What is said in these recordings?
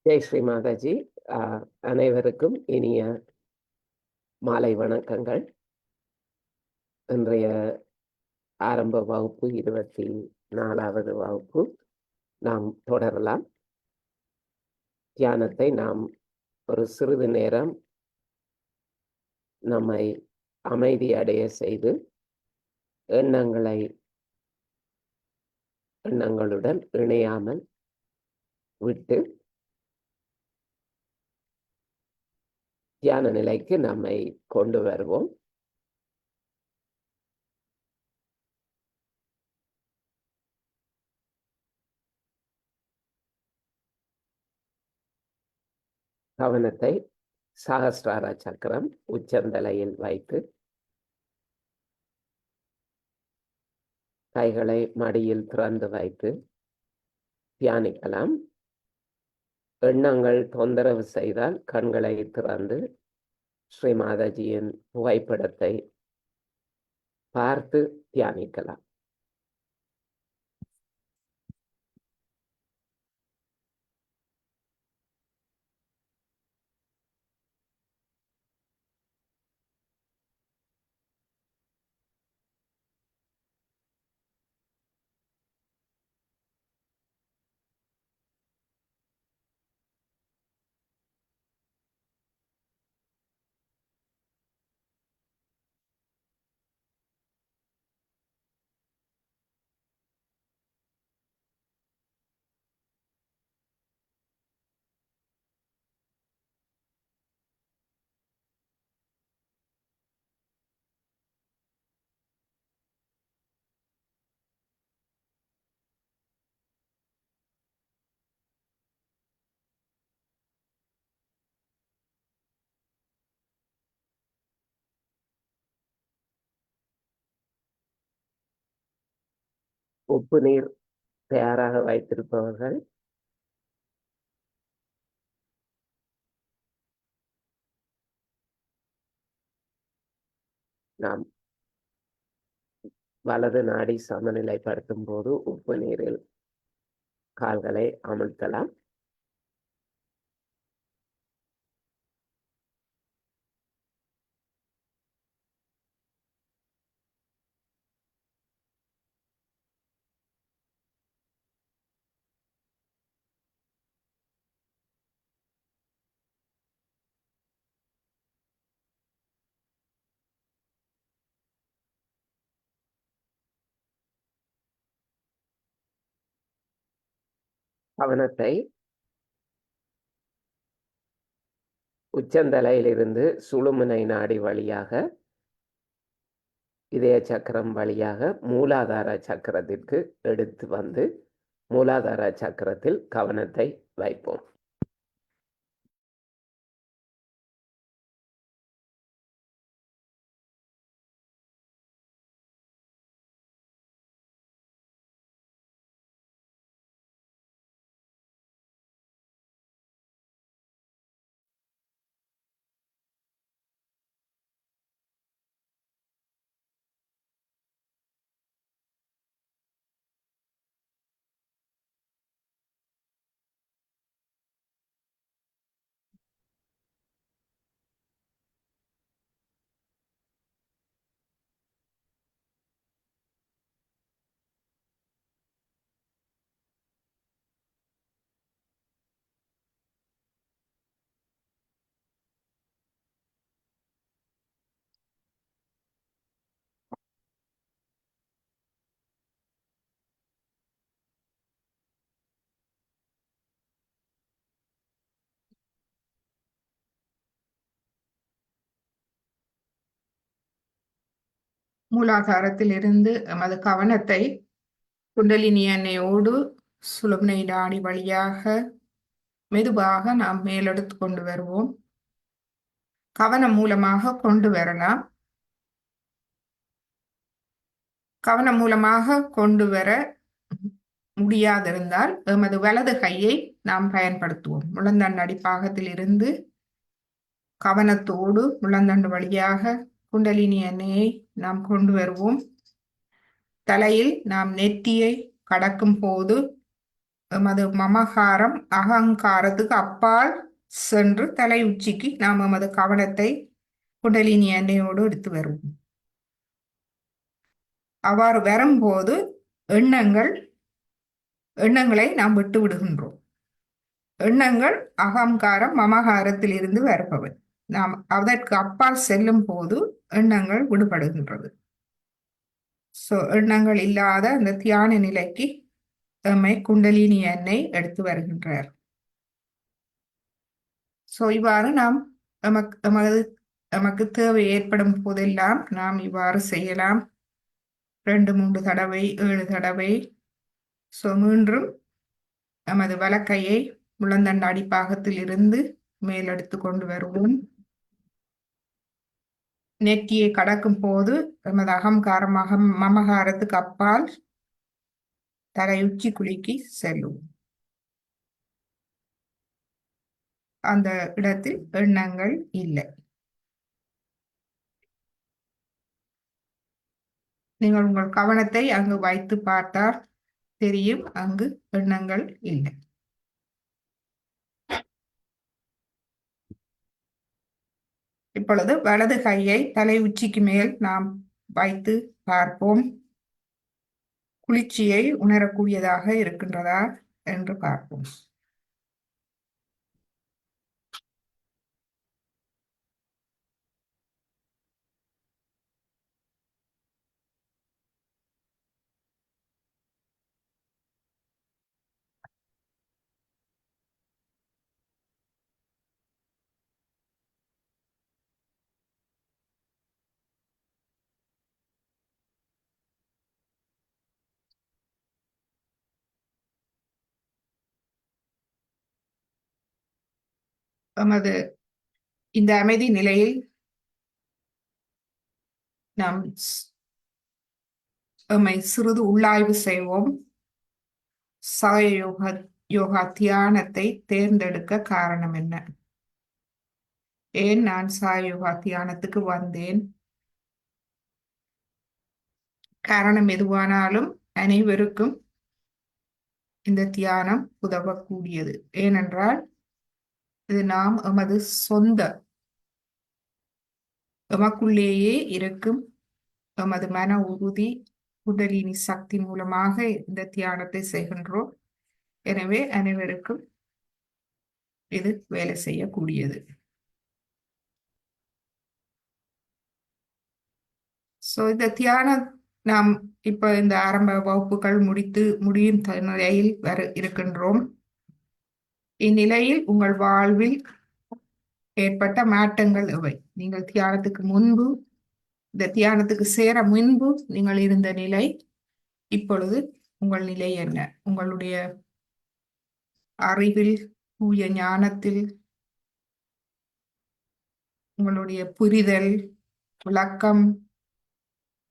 ஜெய் ஸ்ரீ மாதாஜி. அனைவருக்கும் இனிய மாலை வணக்கங்கள். இன்றைய ஆரம்ப வகுப்பு 24வது வகுப்பு. நாம் தொடரலாம். தியானத்தை நாம் ஒரு சிறிது நேரம் நம்மை அமைதி அடைய செய்து எண்ணங்களுடன் இணையாமல் விட்டு தியான நிலைக்கு நம்மை கொண்டு வருவோம். கவனத்தை சஹஸ்ரார சக்கரம் உச்சந்தலையில் வைத்து கைகளை மடியில் திறந்து வைத்து தியானிக்கலாம். எண்ணங்கள் தொந்தரவு செய்தால் கண்களை திறந்து ஸ்ரீ மாதாஜியின் புகைப்படத்தை பார்த்து தியானிக்கலாம். உப்பு நீர் தயாராக வைத்திருப்பவர்கள் நாம் வலது நாடி சமநிலைப்படுத்தும் போது உப்பு நீரில் கால்களை அமிழ்த்தலாம். கவனத்தை உச்சந்தலையிலிருந்து சுழுமுனை நாடி வழியாக இதய சக்கரம் வழியாக மூலாதார சக்கரத்திற்கு எடுத்து வந்து மூலாதார சக்கரத்தில் கவனத்தை வைப்போம். மூலாதாரத்திலிருந்து எமது கவனத்தை குண்டலினி எண்ணெயோடு சுழுமுனை நாடி வழியாக மெதுவாக நாம் மேலெடுத்து கொண்டு வருவோம். கவனம் மூலமாக கொண்டு வரலாம். கவனம் மூலமாக கொண்டு வர முடியாதிருந்தால் எமது வலது கையை நாம் பயன்படுத்துவோம். முழந்தண்டு அடிப்பாகத்தில் இருந்து கவனத்தோடு முழந்தண்டு வழியாக குண்டலினி எண்ணெயை நாம் கொண்டு வருவோம். தலையில் நாம் நெற்றியை கடக்கும் போது எமது மமகாரம் அகங்காரத்துக்கு அப்பால் சென்று தலை உச்சிக்கு நாம் எமது கவனத்தை குண்டலினி எண்ணெயோடு எடுத்து வருவோம். அவ்வாறு வரும்போது எண்ணங்களை நாம் விட்டு விடுகின்றோம். எண்ணங்கள் அகங்காரம் மமகாரத்தில் இருந்து வருபவை. நாம் அதற்கு அப்பால் செல்லும் போது எண்ணங்கள் விடுபடுகின்றது. எண்ணங்கள் இல்லாத அந்த தியான நிலைக்கு எம்மை குண்டலினி எண்ணெய் எடுத்து வருகின்றார். இவ்வாறு நாம் நமக்கு தேவை ஏற்படும் போதெல்லாம் நாம் இவ்வாறு செய்யலாம். 2-3 தடவை, 7 தடவை. மீண்டும் நமது வலக்கையை முழந்தண்டு அடிப்பாகத்தில் இருந்து மேலெடுத்து கொண்டு வருவோம். நெற்றியை கடக்கும் போது நமது அகங்காரமாக மமகாரத்துக்கு அப்பால் தலையுச்சி குலுக்கி செல்லும். அந்த இடத்தில் எண்ணங்கள் இல்லை. நீங்கள் உங்கள் கவனத்தை அங்கு வைத்து பார்த்தால் தெரியும், அங்கு எண்ணங்கள் இல்லை. இப்பொழுது வலது கையை தலை உச்சிக்கு மேல் நாம் வைத்து பார்ப்போம். குளிர்ச்சியை உணரக்கூடியதாக இருக்கின்றதா என்று பார்ப்போம். நமது இந்த அமைதி நிலையில் நாம் நம்மை சிறிது உள்ளாய்வு செய்வோம். சாய யோகா தியானத்தை தேர்ந்தெடுக்க காரணம் என்ன? ஏன் நான் சாய யோகா தியானத்துக்கு வந்தேன்? காரணம் எதுவானாலும் அனைவருக்கும் இந்த தியானம் உதவக்கூடியது. ஏனென்றால் இது நாம் எமது சொந்த எமக்குள்ளேயே இருக்கும் எமது மன உறுதி குண்டலினி சக்தி மூலமாக இந்த தியானத்தை செய்கின்றோம். எனவே அனைவருக்கும் இது வேலை செய்யக்கூடியது. இந்த தியானம் நாம் இப்ப இந்த ஆரம்ப வகுப்புகள் முடியும் நிலையில் இருக்கின்றோம். இந்நிலையில் உங்கள் வாழ்வில் ஏற்பட்ட மாற்றங்கள் எவை? நீங்கள் தியானத்துக்கு முன்பு, இந்த தியானத்துக்கு சேர முன்பு நீங்கள் இருந்த நிலை, இப்பொழுது உங்கள் நிலை என்ன? உங்களுடைய அறிவில், தூய ஞானத்தில், உங்களுடைய புரிதல், விளக்கம்,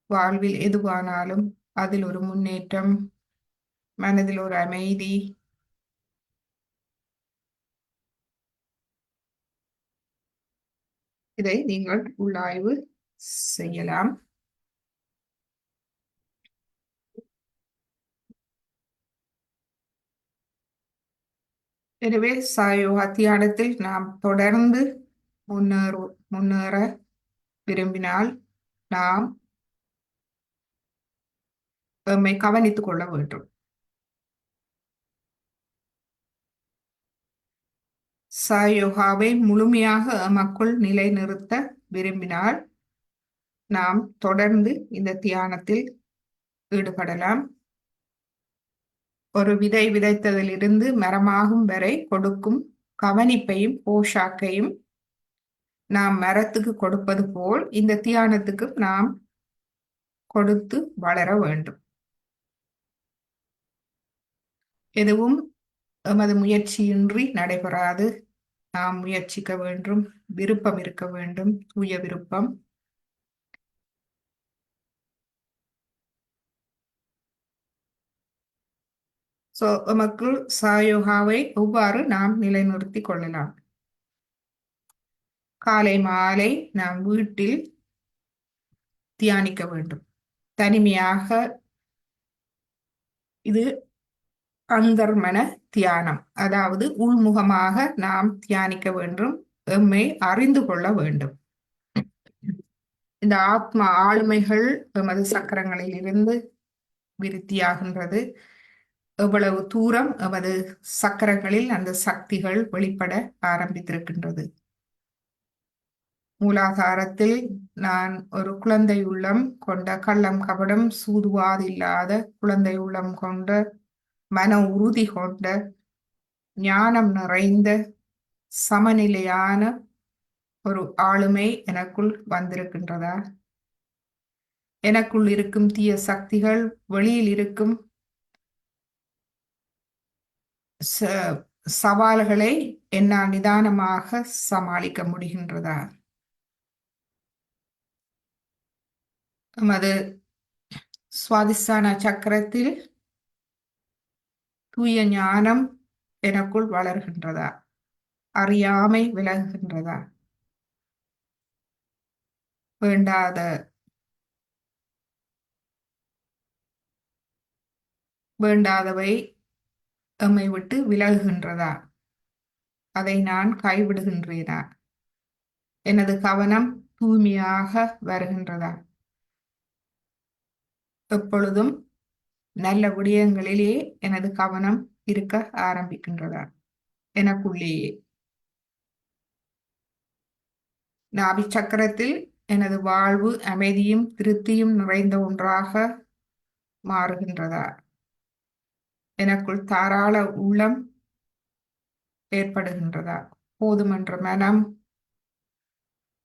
வாழ்வில் எதுவானாலும் அதில் ஒரு முன்னேற்றம், மனதில் ஒரு அமைதி, இதை நீங்கள் உள்ளாய்வு செய்யலாம். எனவே சாயோகா தியானத்தில் நாம் தொடர்ந்து முன்னேற விரும்பினால் நாம் நம்மை கவனித்துக் கொள்ள வேண்டும். சாயோகாவை முழுமையாக நமக்குள் நிலைநிறுத்த விரும்பினால் நாம் தொடர்ந்து இந்த தியானத்தில் ஈடுபடலாம். ஒரு விதை விதைத்ததிலிருந்து மரமாகும் வரை கொடுக்கும் கவனிப்பையும் போஷாக்கையும் நாம் மரத்துக்கு கொடுப்பது போல் இந்த தியானத்துக்கு நாம் கொடுத்து வளர வேண்டும். எதுவும் எமது முயற்சியின்றி நடைபெறாது. நாம் முயற்சிக்க வேண்டும், விருப்பம் இருக்க வேண்டும், தூய விருப்பம். நமக்கு சாயோகாவை எவ்வாறு நாம் நிலைநிறுத்திக் கொள்ளலாம்? காலை மாலை நாம் வீட்டில் தியானிக்க வேண்டும். தனிமையாக இது அந்தர்மன தியானம், அதாவது உள்முகமாக நாம் தியானிக்க வேண்டும், எம்மை அறிந்து கொள்ள வேண்டும். இந்த ஆத்மா ஆளுமைகள் எமது சக்கரங்களில் இருந்து விருத்தியாகின்றது. எவ்வளவு தூரம் எமது சக்கரங்களில் அந்த சக்திகள் வெளிப்பட ஆரம்பித்திருக்கின்றது. மூலாதாரத்தில் நான் ஒரு குழந்தை உள்ளம் கொண்ட, கள்ளம் கபடம் சூதுவாதில்லாத குழந்தை உள்ளம் கொண்ட, மன உறுதி கொண்ட, ஞானம் நிறைந்த, சமநிலையான ஒரு ஆளுமை எனக்குள் வந்திருக்கின்றதா? எனக்குள் இருக்கும் தீய சக்திகள், வெளியில் இருக்கும் சவால்களை என்னால் நிதானமாக சமாளிக்க முடிகின்றதா? நமது சுவாதிஸ்தான சக்கரத்தில் தூய ஞானம் எனக்குள் வளர்கின்றதா? அறியாமை விலகுகின்றதா? வேண்டாதவை எம்மை விட்டு விலகுகின்றதா? அதை நான் கைவிடுகின்றேனா? எனது கவனம் தூய்மையாக வருகின்றதா? எப்பொழுதும் நல்ல விடயங்களிலே எனது கவனம் இருக்க ஆரம்பிக்கின்றதா? எனக்குள்ளேயே நாபி சக்கரத்தில் எனது வாழ்வு அமைதியும் திருப்தியும் நிறைந்த ஒன்றாக மாறுகின்றதா? எனக்குள் தாராள உள்ளம் ஏற்படுகின்றதா? போதுமென்ற மனம்,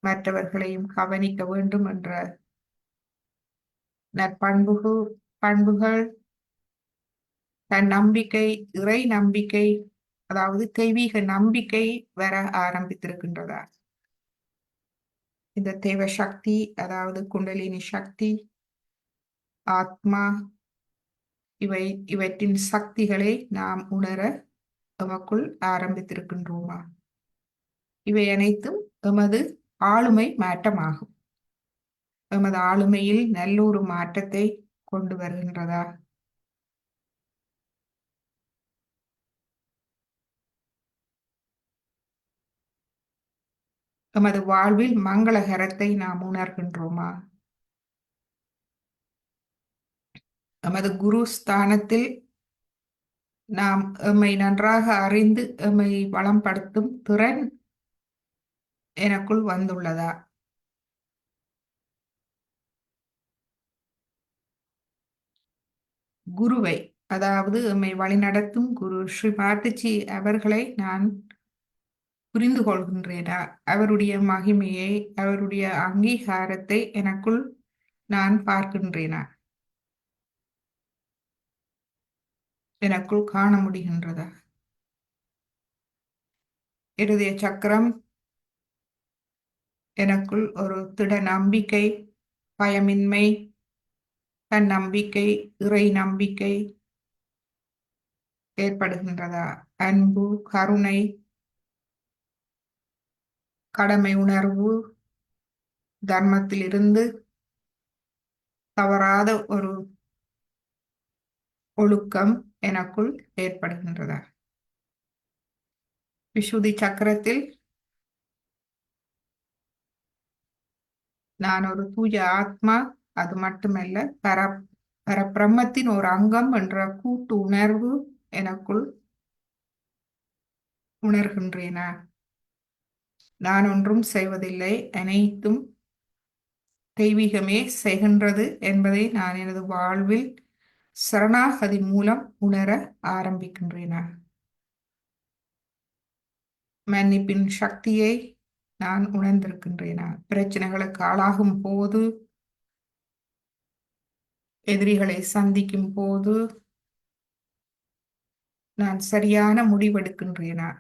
மற்றவர்களையும் கவனிக்க வேண்டும் என்ற பண்புகள், தன் நம்பிக்கை, இறை நம்பிக்கை, அதாவது தெய்வீக நம்பிக்கை வர ஆரம்பித்திருக்கின்றதா? இந்த தெய்வ சக்தி, அதாவது குண்டலினி சக்தி, ஆத்மா, இவற்றின் சக்திகளை நாம் உணர எமக்குள் ஆரம்பித்திருக்கின்றோமா? இவை அனைத்தும் எமது ஆளுமை மாற்றமாகும். எமது ஆளுமையில் நல்லொரு மாற்றத்தை கொண்டு வருகின்றதா? எமது வாழ்வில் மங்களகரத்தை நாம் உணர்கின்றோமா? எமது குரு ஸ்தானத்தில் நாம் எம்மை நன்றாக அறிந்து எம்மை வளம்படுத்தும் திறன் எனக்குள் வந்துள்ளதா? குருவை, அதாவது எம்மை வழிநடத்தும் குரு ஸ்ரீ மாட்டுச்சி அவர்களை நான் புரிந்து கொள்கின்றேனா? அவருடைய மகிமையை, அவருடைய அங்கீகாரத்தை எனக்குள் நான் பார்க்கின்றேனா? எனக்குள் காண முடிகின்றதா? இருதய சக்கரம் எனக்குள் ஒரு திட நம்பிக்கை, பயமின்மை, தன்னம்பிக்கை, இறை நம்பிக்கை ஏற்படுகின்றதா? அன்பு, கருணை, கடமை உணர்வு, தர்மத்திலிருந்து தவறாத ஒரு ஒழுக்கம் எனக்குள் ஏற்படுகின்றதா? விசுதி சக்கரத்தில் நான் ஒரு தூய ஆத்மா, அது மட்டுமல்ல பரபிரம்மத்தின் ஒரு அங்கம் என்ற கூட்டு உணர்வு எனக்குள் உணர்கின்றேனா? நான் ஒன்றும் செய்வதில்லை, அனைத்தும் தெய்வீகமே செய்கின்றது என்பதை நான் எனது வாழ்வில் சரணாகதி மூலம் உணர ஆரம்பிக்கின்றேனா? மன்னிப்பின் சக்தியை நான் உணர்ந்திருக்கின்றேனா? பிரச்சனைகளுக்கு ஆளாகும் போது, எதிரிகளை சந்திக்கும் போது நான் சரியான முடிவெடுக்கின்றேனா?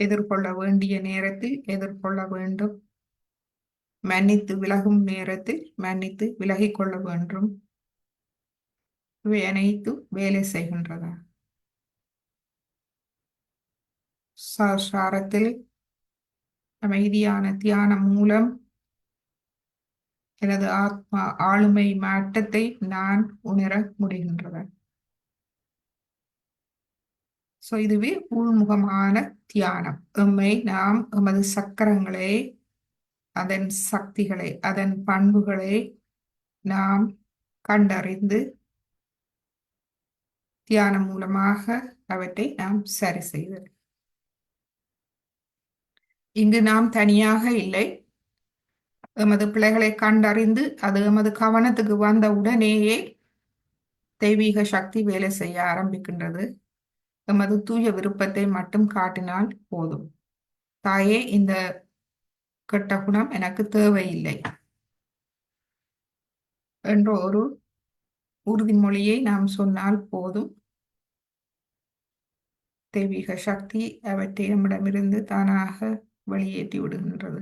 எதிர்கொள்ள வேண்டிய நேரத்தில் எதிர்கொள்ள வேண்டும், மன்னித்து விலகும் நேரத்தில் மன்னித்து விலகிக் கொள்ள வேண்டும். இவை அனைத்தும் வேலை செய்கின்றதா? சாரத்தில் அமைதியான தியானம் மூலம் எனது ஆத்மா ஆளுமை மாற்றத்தை நான் உணர முடிகின்றதா? இதுவே உள்முகமான தியானம். நாம் எமது சக்கரங்களை, அதன் சக்திகளை, அதன் பண்புகளை நாம் கண்டறிந்து தியானம் மூலமாக அவற்றை நாம் சரி செய்தல். இங்கு நாம் தனியாக இல்லை. எமது பிள்ளைகளை கண்டறிந்து அது எமது கவனத்துக்கு வந்த உடனேயே தெய்வீக சக்தி வேலை செய்ய ஆரம்பிக்கின்றது. எமது தூய விருப்பத்தை மட்டும் காட்டினால் போதும். தாயே, இந்த கெட்ட குணம் எனக்கு தேவையில்லை என்ற ஒரு உறுதிமொழியை நாம் சொன்னால் போதும். தெய்வீக சக்தி அவற்றை நம்மிடமிருந்து தானாக வெளியேற்றி விடுகின்றது.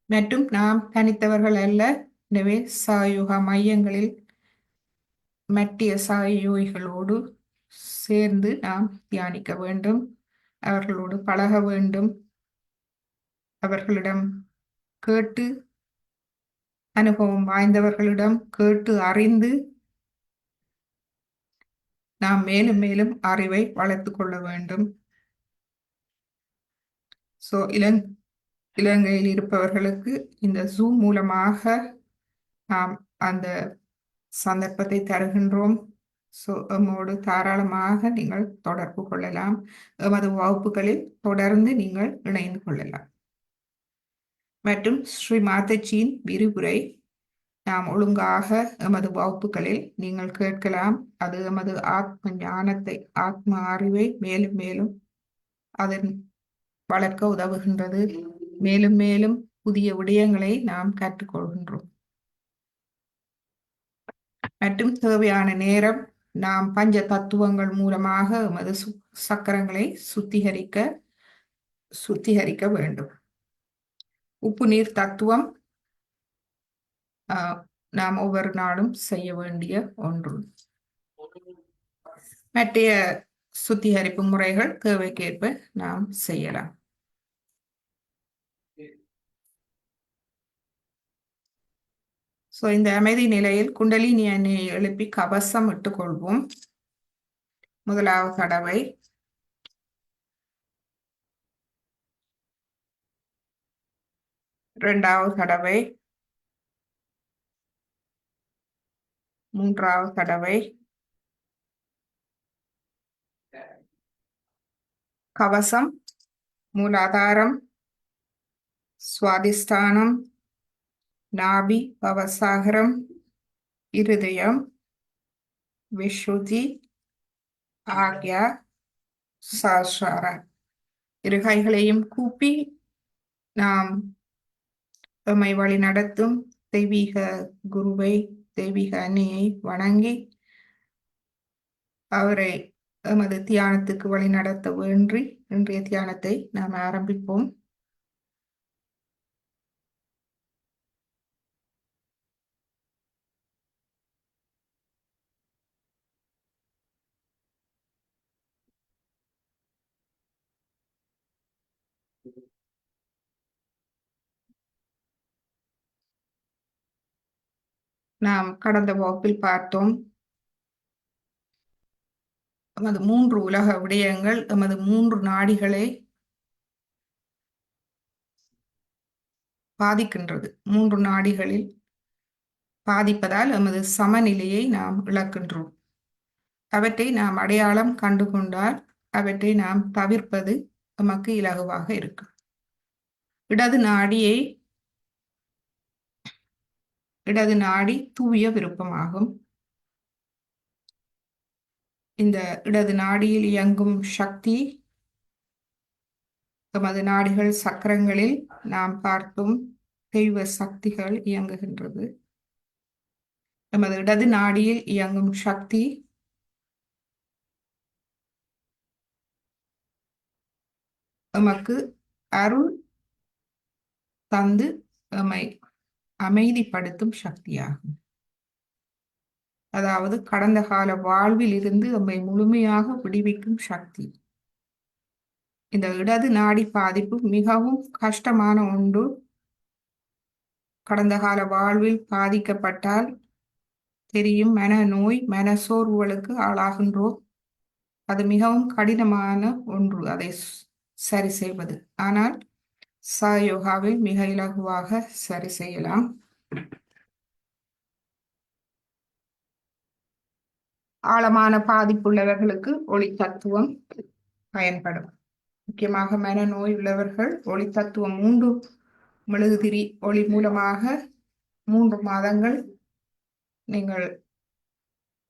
மற்றும் நாம் தனித்தவர்கள் அல்ல. எனவே சாயோகா மையங்களில் மற்றிய சாயோகிகளோடு சேர்ந்து நாம் தியானிக்க வேண்டும். அவர்களோடு பழக வேண்டும். அவர்களிடம் கேட்டு, அனுபவம் வாய்ந்தவர்களிடம் கேட்டு அறிந்து நாம் மேலும் மேலும் அறிவை வளர்த்து கொள்ள வேண்டும். இலங்கையில் இருப்பவர்களுக்கு இந்த ஜூம் மூலமாக நாம் அந்த சந்தர்ப்பத்தை தருகின்றோம். எம்மோடு தாராளமாக நீங்கள் தொடர்பு கொள்ளலாம். எமது வகுப்புகளில் தொடர்ந்து நீங்கள் இணைந்து கொள்ளலாம். மற்றும் ஸ்ரீ மாதாஜியின் விரிவுரை நாம் ஒழுங்காக எமது வகுப்புகளில் நீங்கள் கேட்கலாம். அது எமது ஆத்ம ஞானத்தை, ஆத்ம அறிவை மேலும் மேலும் அதன் வளர்க்க உதவுகின்றது. மேலும் மேலும் புதிய விடயங்களை நாம் கற்றுக்கொள்கின்றோம். மற்றும் தேவையான நேரம் நாம் பஞ்ச தத்துவங்கள் மூலமாக எமது சக்கரங்களை சுத்திகரிக்க வேண்டும். உப்பு நீர் தத்துவம் நாம் ஒவ்வொரு நாளும் செய்ய வேண்டிய ஒன்று. மற்ற சுத்திகரிப்பு முறைகள் தேவைக்கேற்ப நாம் செய்யலாம். இந்த அமைதி நிலையில் குண்டலினி எண்ணெயை எழுப்பி கவசம் இட்டுக் கொள்வோம். முதலாவது தடவை, இரண்டாவது தடவை, மூன்றாவது தடவை. கவசம் மூலாதாரம், சுவாதிஷ்டானம், நாபி, பவசாகரம், இருதயம், விசுத்தி, ஆக்யா, சாஸ்ராரா. இரு கைகளையும் கூப்பி நாம் எம்மை வழி நடத்தும் தெய்வீக குருவை, தெய்வீக அன்னையை வணங்கி அவரை எமது தியானத்துக்கு வழி நடத்த வேண்டி இன்றைய தியானத்தை நாம் ஆரம்பிப்போம். நாம் கடந்த வகுப்பில் பார்த்தோம், எமது 3 உலக விடயங்கள் எமது 3 நாடிகளை பாதிக்கின்றது. 3 நாடிகளில் பாதிப்பதால் எமது சமநிலையை நாம் இழக்கின்றோம். அவற்றை நாம் அடையாளம் கண்டுகொண்டால் அவற்றை நாம் தவிர்ப்பது நமக்கு இலகுவாக இருக்கும். இடது நாடி தூய விருப்பமாகும். இந்த இடது நாடியில் இயங்கும் சக்தி எமது நாடிகள் சக்கரங்களில் நாம் பார்க்கும் தெய்வ சக்திகள் இயங்குகின்றது. எமது இடது நாடியில் இயங்கும் சக்தி எமக்கு அருள் தந்து எம்மை அமைதிப்படுத்தும் சக்தியாகும். அதாவது கடந்த கால வாழ்வில் இருந்து எம்மை முழுமையாக விடுவிக்கும் சக்தி. இந்த இடது நாடி பாதிப்பு மிகவும் கஷ்டமான ஒன்று. கடந்த கால வாழ்வில் பாதிக்கப்பட்டால் தெரியும், மனநோய், மனசோர்வுகளுக்கு ஆளாகின்றோம். அது மிகவும் கடினமான ஒன்று அதை சரி செய்வது. ஆனால் சாயோகாவில் மிக இலகுவாக சரி செய்யலாம். ஆழமான பாதிப்புள்ளவர்களுக்கு ஒளி தத்துவம் பயன்படும். முக்கியமாக மனநோய் உள்ளவர்கள் ஒளி தத்துவம் 3 மெழுகுதிரி ஒளி மூலமாக 3 மாதங்கள் நீங்கள்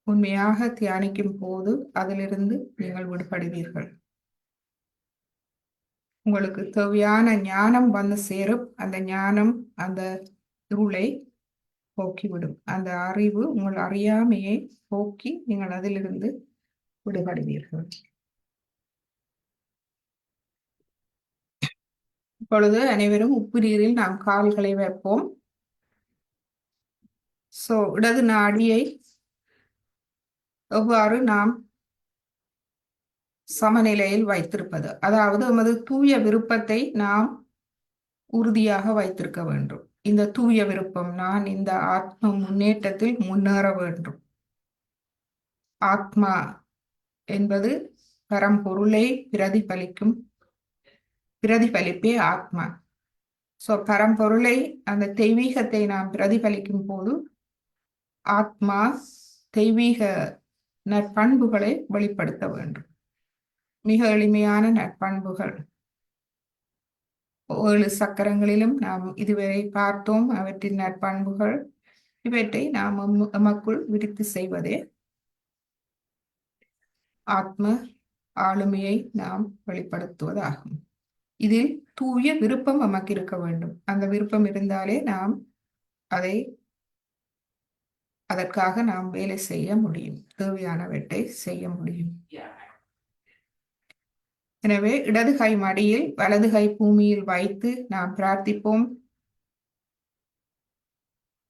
உண்மையாக தியானிக்கும் போது அதிலிருந்து நீங்கள் விடுபடுவீர்கள். உங்களுக்கு தேவையான ஞானம் வந்து சேரும். அந்த ஞானம் அந்த இருளை போக்கிவிடும். அந்த அறிவு உங்கள் அறியாமையை போக்கி நீங்கள் அதிலிருந்து விடுபடுவீர்கள். இப்பொழுது அனைவரும் உப்பு நீரில் நாம் கால்களை வைப்போம். இடது நாடியை எவ்வாறு நாம் சமநிலையில் வைத்திருப்பது, அதாவது நமது தூய விருப்பத்தை நாம் உறுதியாக வைத்திருக்க வேண்டும். இந்த தூய விருப்பம், நான் இந்த ஆத்ம முன்னேற்றத்தில் முன்னேற வேண்டும். ஆத்மா என்பது பரம்பொருளை பிரதிபலிப்பே ஆத்மா. பரம்பொருளை, அந்த தெய்வீகத்தை நாம் பிரதிபலிக்கும் போது ஆத்மா தெய்வீக நற்பண்புகளை வெளிப்படுத்த வேண்டும். மிக எளிமையான நற்பண்புகள் 7 சக்கரங்களிலும் நாம் இதுவரை பார்த்தோம். அவற்றின் நற்பண்புகள் இவற்றை நாம் எமக்குள் விருத்தி செய்வதே ஆத்ம ஆளுமையை நாம் வெளிப்படுத்துவதாகும். இதில் தூய விருப்பம் நமக்கு இருக்க வேண்டும். அந்த விருப்பம் இருந்தாலே நாம் அதற்காக நாம் வேலை செய்ய முடியும், தேவையானவற்றை செய்ய முடியும். எனவே இடது கை மடியில் வலது கை பூமியில் வைத்து நாம் பிரார்த்திப்போம்.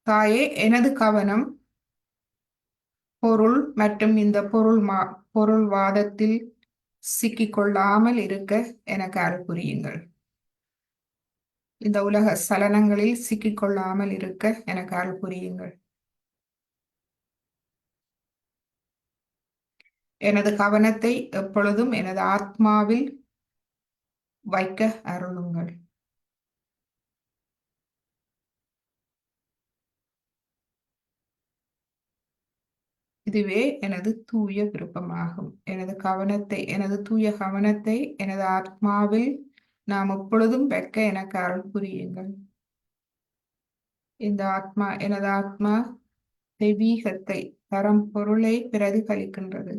தாயே, எனது கவனம் பொருள் மற்றும் இந்த பொருள்வாதத்தில் சிக்கிக்கொள்ளாமல் இருக்க எனக்கு அருள் புரியுங்கள். இந்த உலக சலனங்களில் சிக்கிக்கொள்ளாமல் இருக்க எனக்கு அருள் புரியுங்கள். எனது கவனத்தை எப்பொழுதும் எனது ஆத்மாவில் வைக்க அருளுங்கள். இதுவே எனது தூய விருப்பமாகும். எனது தூய கவனத்தை எனது ஆத்மாவில் நாம் எப்பொழுதும் வைக்க எனக்கு அருள் புரியுங்கள். எனது ஆத்மா தெய்வீகத்தை, பரம்பொருளை பிரதிபலிக்கின்றது.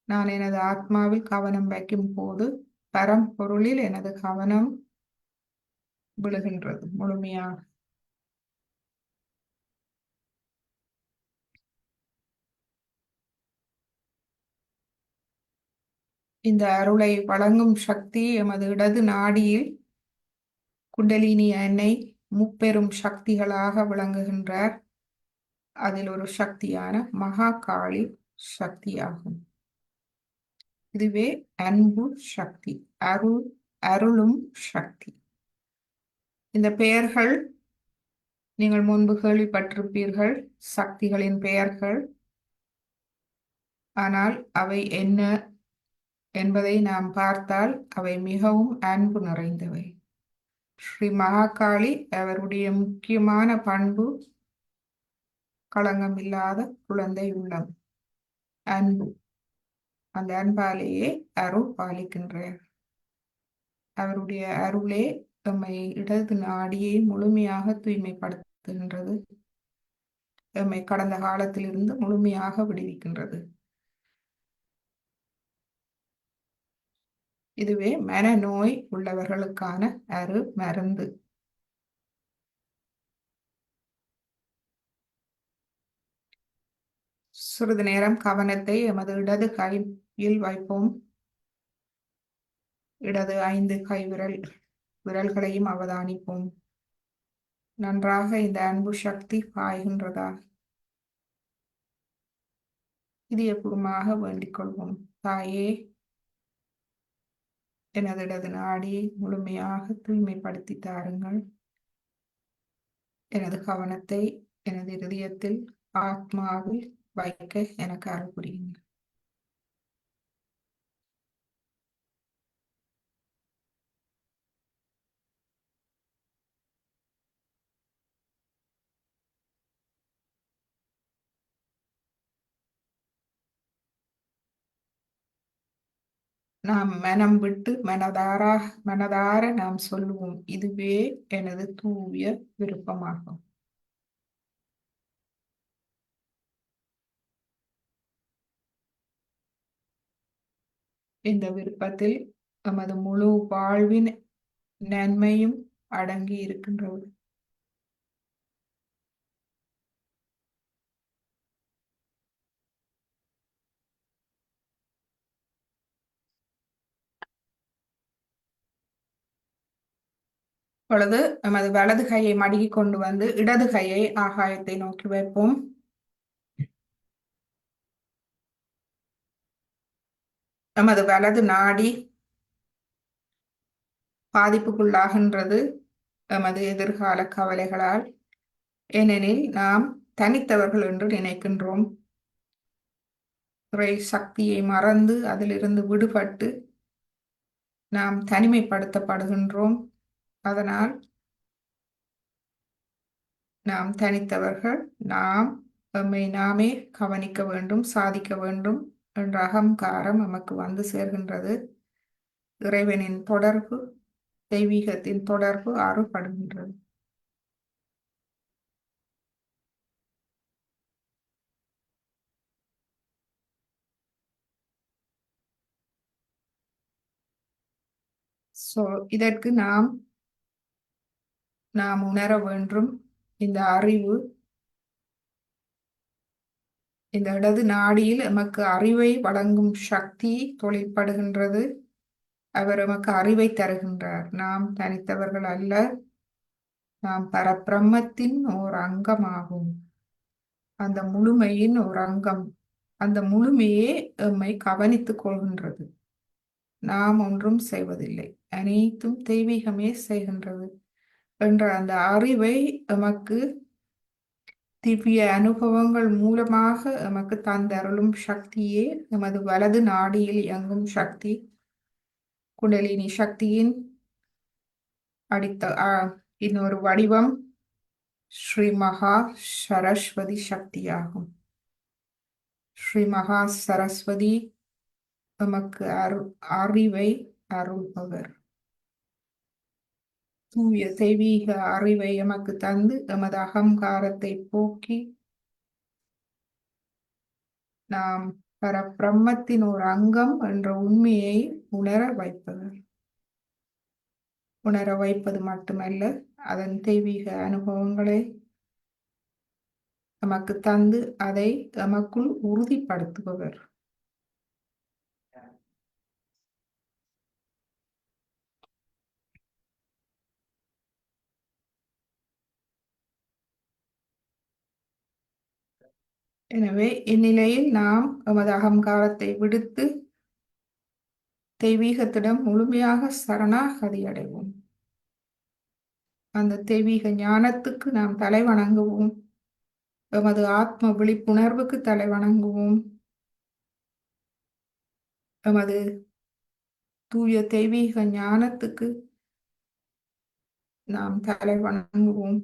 நான் எனது ஆத்மாவில் கவனம் வைக்கும் போது பரம்பொருளில் எனது கவனம் விழுகின்றது முழுமையாக. இந்த அருளை வழங்கும் சக்தி எமது இடது நாடியில் குண்டலினி அன்னை முப்பெரும் சக்திகளாக விளங்குகின்றார். அதில் ஒரு சக்தியான மகா காளி சக்தியாகும். இதுவே அன்பு சக்தி, அருளும் சக்தி. இந்த பெயர்கள் நீங்கள் முன்பு கேள்விப்பட்டிருப்பீர்கள், சக்திகளின் பெயர்கள். ஆனால் அவை என்ன என்பதை நாம் பார்த்தால் அவை மிகவும் அன்பு நிறைந்தவை. ஸ்ரீ மகாகாளி, அவருடைய முக்கியமான பண்பு களங்கமில்லாத குழந்தை உள்ளம், அன்பு. அந்த அன்பாலேயே அருள் பாலிக்கின்றார். அவருடைய அருளே எம்மை இடது நாடியை முழுமையாக தூய்மைப்படுத்துகின்றது. எம்மை கடந்த காலத்திலிருந்து முழுமையாக விடுவிக்கின்றது. இதுவே மனநோய் உள்ளவர்களுக்கான மருந்து. சிறிது நேரம் கவனத்தை எமது இடது கையில் வைப்போம். இடது 5 கை விரல்களையும் அவதானிப்போம். நன்றாக இந்த அன்பு சக்தி பாய்கின்றதா? இதயபூர்வமாக வேண்டிக் கொள்வோம். தாயே, எனது இடது நாடியை முழுமையாக தூய்மைப்படுத்தி தாருங்கள். எனது கவனத்தை எனது இதயத்தில் ஆத்மாவில் வைக்க எனக்கு அருள் புரியுங்க. நாம் மனம் விட்டு மனதார நாம் சொல்லுவோம், இதுவே எனது தூய விருப்பமாகும். இந்த விருப்பத்தில் நமது முழு வாழ்வின் நன்மையும் அடங்கி இருக்கின்றது. இப்பொழுது நமது வலது கையை மடக்கி கொண்டு வந்து இடது கையை ஆகாயத்தை நோக்கி வைப்போம். நமது வலது நாடி பாதிப்புக்குள்ளாகின்றது நமது எதிர்கால கவலைகளால். ஏனெனில் நாம் தனித்தவர்கள் என்று நினைக்கின்றோம். இறை சக்தியை மறந்து அதிலிருந்து விடுபட்டு நாம் தனிமைப்படுத்தப்படுகின்றோம். அதனால் நாம் தனித்தவர்கள், நாம் நம்மை நாமே கவனிக்க வேண்டும், சாதிக்க வேண்டும் என்ற அகங்காரம் நமக்கு வந்து சேர்கின்றது. இறைவனின் தொடர்பு, தெய்வீகத்தின் தொடர்பு அறுபடுகின்றது. இதற்கு நாம் உணர வேண்டும், இந்த அறிவு, இந்த இடது நாடியில் எமக்கு அறிவை வழங்கும் சக்தி தொழிற்படுகின்றது. அவர் எமக்கு அறிவை தருகின்றார். நாம் தனித்தவர்கள் அல்ல, நாம் பரபிரம்மத்தின் ஓர் அங்கமாகும். அந்த முழுமையின் ஒரு அங்கம். அந்த முழுமையே எம்மை கவனித்துக் கொள்கின்றது. நாம் ஒன்றும் செய்வதில்லை, அனைத்தும் தெய்வீகமே செய்கின்றது என்ற அந்த அறிவை எமக்கு திவ்ய அனுபவங்கள் மூலமாக எமக்கு தந்தருளும் சக்தியே எமது வலது நாடியில் இயங்கும் சக்தி, குண்டலினி சக்தியின் இன்னொரு வடிவம் ஸ்ரீ மகா சரஸ்வதி சக்தியாகும். ஸ்ரீ மகா சரஸ்வதி எமக்கு அறிவை அருள்பவர். தூய தெய்வீக அறிவை எமக்கு தந்து எமது அகங்காரத்தை போக்கி நாம் பரபிரம்மத்தின் ஒரு அங்கம் என்ற உண்மையை உணர வைப்பவர். உணர வைப்பது மட்டுமல்ல, அதன் தெய்வீக அனுபவங்களை நமக்கு தந்து அதை எமக்குள் உறுதிப்படுத்துபவர். எனவே இந்நிலையில் நாம் எமது அகங்காரத்தை விடுத்து தெய்வீகத்திடம் முழுமையாக சரணாகதி அடைவோம். அந்த தெய்வீக ஞானத்துக்கு நாம் தலை வணங்குவோம். எமது ஆத்ம விழிப்புணர்வுக்கு தலை வணங்குவோம். எமது தூய தெய்வீக ஞானத்துக்கு நாம் தலை வணங்குவோம்.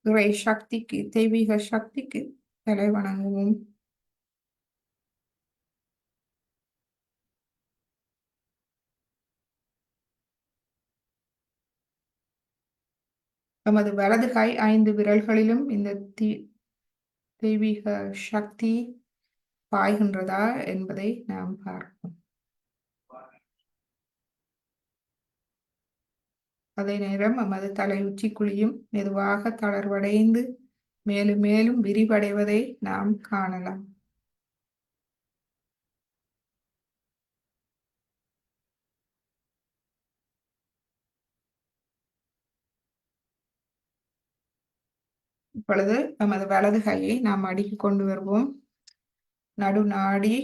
இறை சக்திக்கு, தெய்வீக சக்திக்கு தலை வணங்குவோம். எமது வலது கை 5 விரல்களிலும் இந்த தெய்வீக சக்தி பாய்கின்றதா என்பதை நாம் பார்ப்போம். அதே நேரம் எமது தலை உச்சிக்குழியும் மெதுவாக தளர்வடைந்து மேலும் மேலும் விரிவடைவதை நாம் காணலாம். இப்பொழுது நமது வலது கையை நாம் அடுக்கி கொண்டு வருவோம். நடுநாடி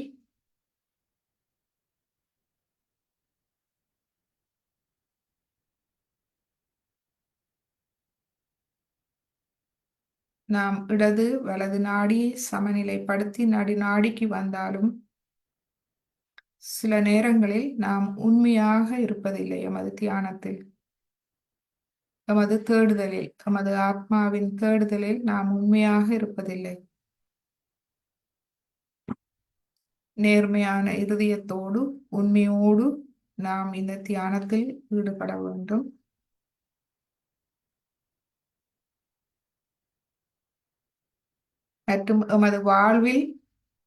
நாம் இடது வலது நாடியை சமநிலைப்படுத்தி நாடிக்கு வந்தாலும் சில நேரங்களில் நாம் உண்மையாக இருப்பதில்லை. எமது தியானத்தில், எமது தேடுதலில், எமது ஆத்மாவின் தேடுதலில் நாம் உண்மையாக இருப்பதில்லை. நேர்மையான இருதயத்தோடு உண்மையோடு நாம் இந்த தியானத்தில் ஈடுபட வேண்டும். மற்றும் எமது வாழ்வில்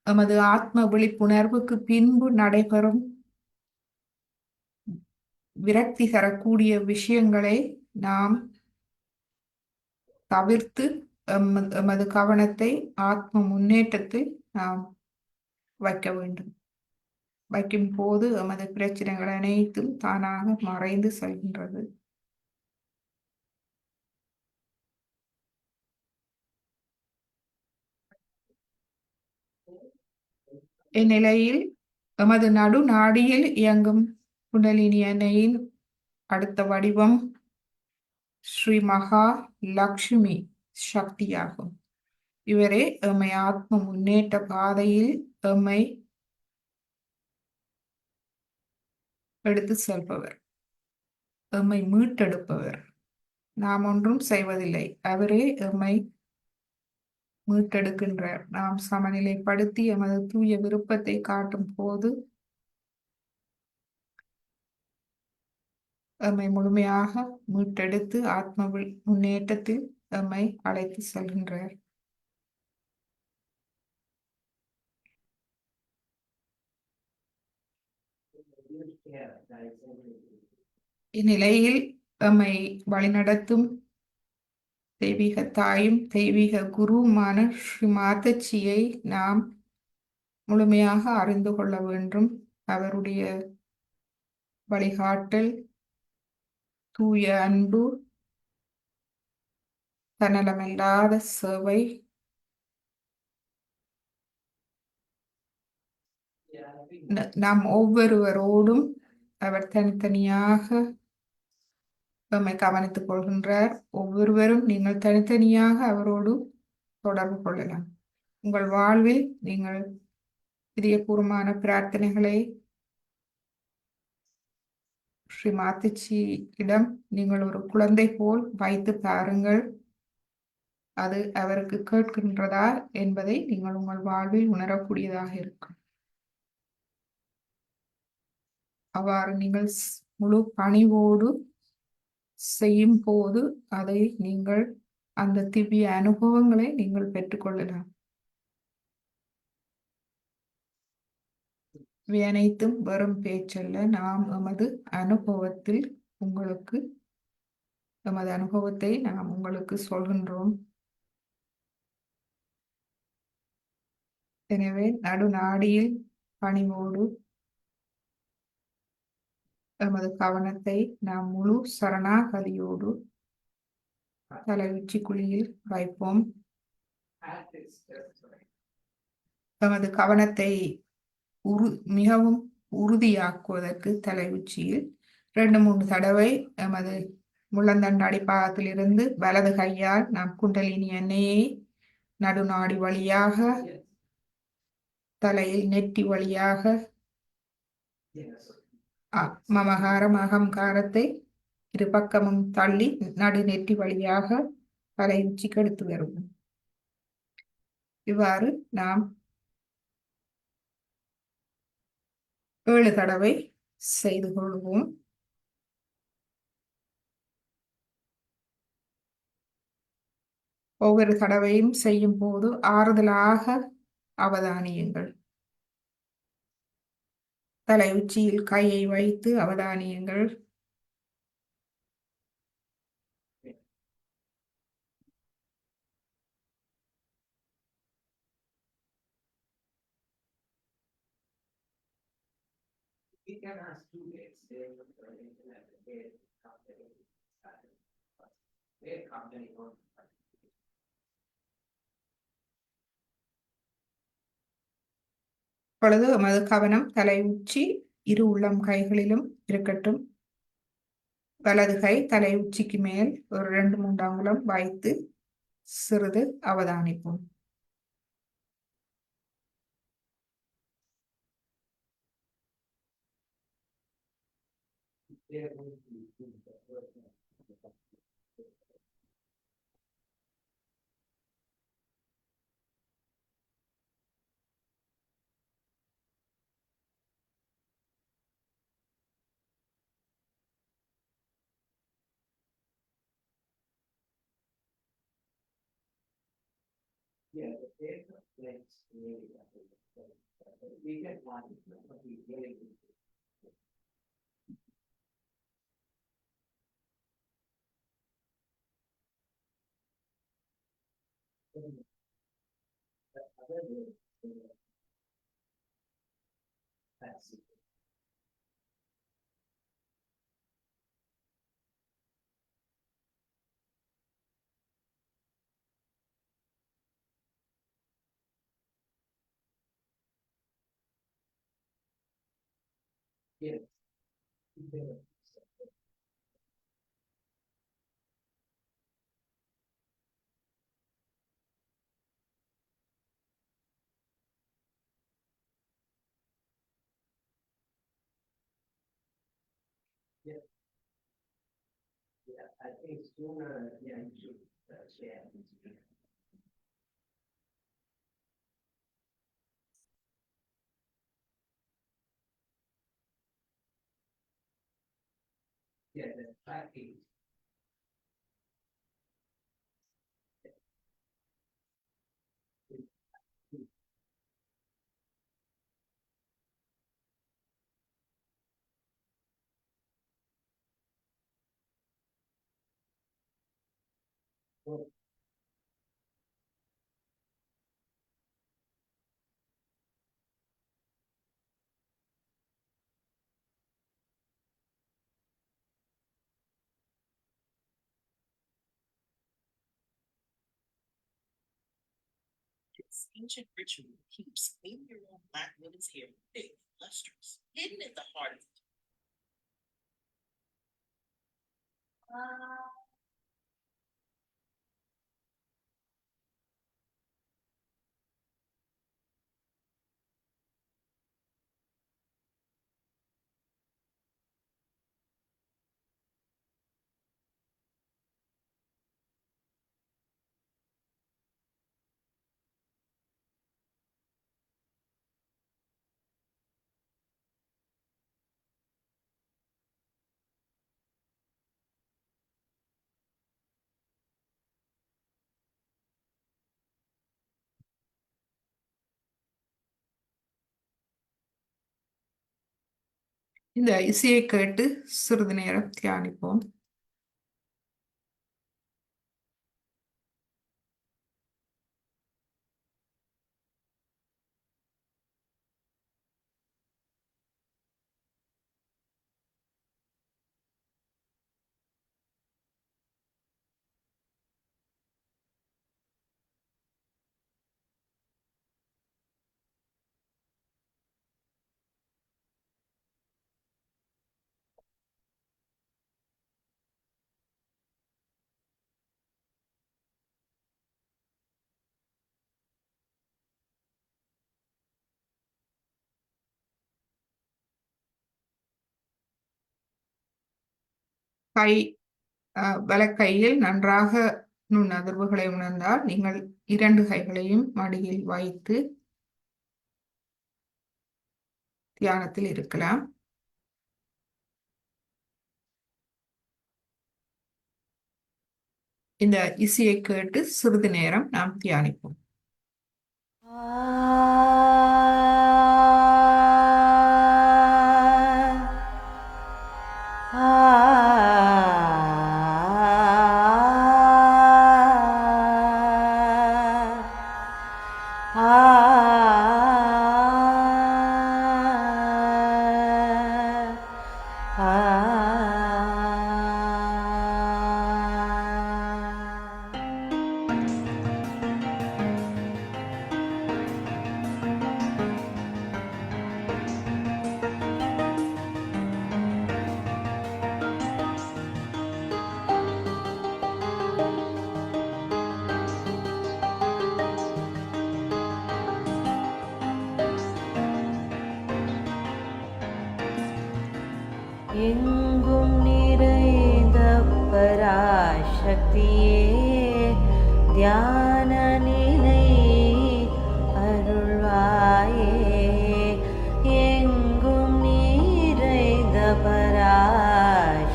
எமது ஆத்ம விழிப்புணர்வுக்கு பின்பு நடைபெறும் விரக்தி தரக்கூடிய விஷயங்களை நாம் தவிர்த்து எமது கவனத்தை ஆத்ம முன்னேற்றத்தில் நாம் வைக்க வேண்டும். வைக்கும் போது எமது பிரச்சனைகள் அனைத்தும் தானாக மறைந்து செல்கின்றது. இந்நிலையில் எமது நடு நாடியில் இயங்கும் குண்டலினி அன்னையின் அடுத்த வடிவம் ஸ்ரீ மகா லக்ஷ்மி சக்தியாகும். இவரே எம்மை ஆத்ம முன்னேற்ற பாதையில் எம்மை எடுத்து செல்பவர், எம்மை மீட்டெடுப்பவர். நாம் ஒன்றும் செய்வதில்லை, அவரே எம்மை மீட்டெடுக்கின்றார். நாம் சமநிலைப்படுத்தி எமது தூய விருப்பத்தை காட்டும் போது எம்மை முழுமையாக மீட்டெடுத்து ஆத்ம முன்னேற்றத்தில் எம்மை அழைத்து செல்கின்றார். இந்நிலையில் எம்மை வழிநடத்தும் தெய்வீக தாயும் தெய்வீக குருவுமான ஸ்ரீ மாதச்சியை நாம் முழுமையாக அறிந்து கொள்ள வேண்டும். அவருடைய வழிகாட்டல், தூய அன்பு, தன்னலமில்லாத சேவை, நாம் ஒவ்வொருவரோடும் அவர் தனித்தனியாக நம்மை கவனித்துக் கொள்கின்றார். ஒவ்வொருவரும் நீங்கள் தனித்தனியாக அவரோடு தொடர்பு கொள்ளலாம். உங்கள் வாழ்வில் நீங்கள் இதயபூர்வமான பிரார்த்தனைகளை ஸ்ரீ மாதச்சியிடம் நீங்கள் ஒரு குழந்தை போல் வைத்து பாருங்கள். அது அவருக்கு கேட்கின்றதா என்பதை நீங்கள் உங்கள் வாழ்வில் உணரக்கூடியதாக இருக்கும். அவ்வாறு நீங்கள் முழு பணிவோடு செய்யும் போது அதை நீங்கள் அந்த திவ்ய அனுபவங்களை நீங்கள் பெற்றுக்கொள்ளலாம். இவை அனைத்தும் வெறும் பேச்சல்ல, நாம் எமது அனுபவத்தில் உங்களுக்கு எமது அனுபவத்தை நாம் உங்களுக்கு சொல்கின்றோம். எனவே நடுநாடியில் பணிவோடு எமது கவனத்தை நாம் முழு சரணாகதியோடு தலை உச்சி குழியில் வைப்போம். எமது கவனத்தை மிகவும் உறுதியாக்குவதற்கு தலை உச்சியில் 2-3 தடவை எமது முள்ளந்தண்டு அடிப்பாகத்திலிருந்து வலது கையால் நாம் குண்டலினி அன்னையை நடுநாடி வழியாக தலையில் நெற்றி வழியாக மமகாரம் அகங்காரத்தை இரு பக்கமும் தள்ளி நடு நெற்றி வழியாக தலை உச்சிக்கு எடுத்து வருவோம். இவ்வாறு நாம் 7 தடவை செய்து கொள்வோம். ஒவ்வொரு தடவையும் செய்யும் போது ஆறுதலாக அவதானியுங்கள். தலை உச்சியில் கையை வைத்து அவதானியுங்கள். இப்பொழுது எமது கவனம் தலை உச்சி இரு உள்ளம் கைகளிலும் இருக்கட்டும். வலது கை தலை உச்சிக்கு மேல் ஒரு 2-3 அங்குலம் வைத்து சிறிது அவதானிப்போம். This ancient ritual keeps 8-year-old Black women's hair thick, lustrous, hidden at the heart of it. இந்த இசையை கேட்டு சிறிது நேரம் தியானிப்போம். கை வலக்கையில் நன்றாக நுண் அதிர்வுகளை உணர்ந்தால் நீங்கள் 2 கைகளையும் மடியில் வைத்து தியானத்தில் இருக்கலாம். இந்த இசையை கேட்டு சிறிது நேரம் நாம் தியானிப்போம். எங்கும் நிறைந்த பராசக்தியே தியான நிலை அருள்வாயே. எங்கும் நிறைந்த பராசக்தியே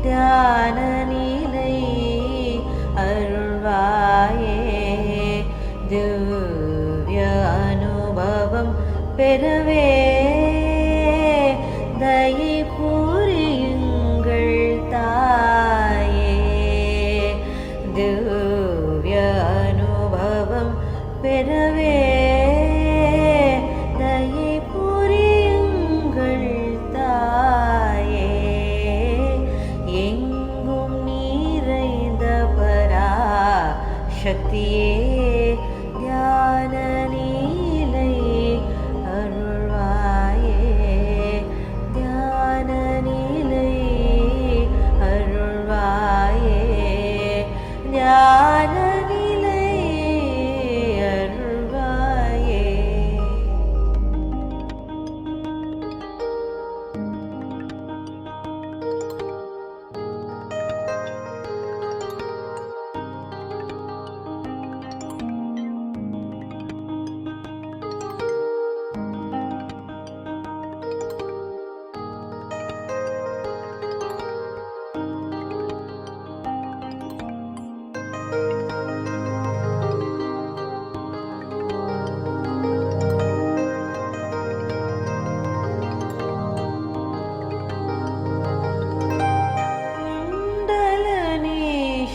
தியான நிலை அருள்வாயே. திவ்ய அனுபவம் பெறவே தயை புரியுங்கள் தாயே. திவ்ய அனுபவம் பெறவே தயை புரியுங்கள் தாயே. எங்கும் நிறைந்த பராசக்தியே தியான நிலை அருள்வாயே. தியான நிலை அருள்வாயே. தியான நிலை அருள்வாயே. குண்டலினி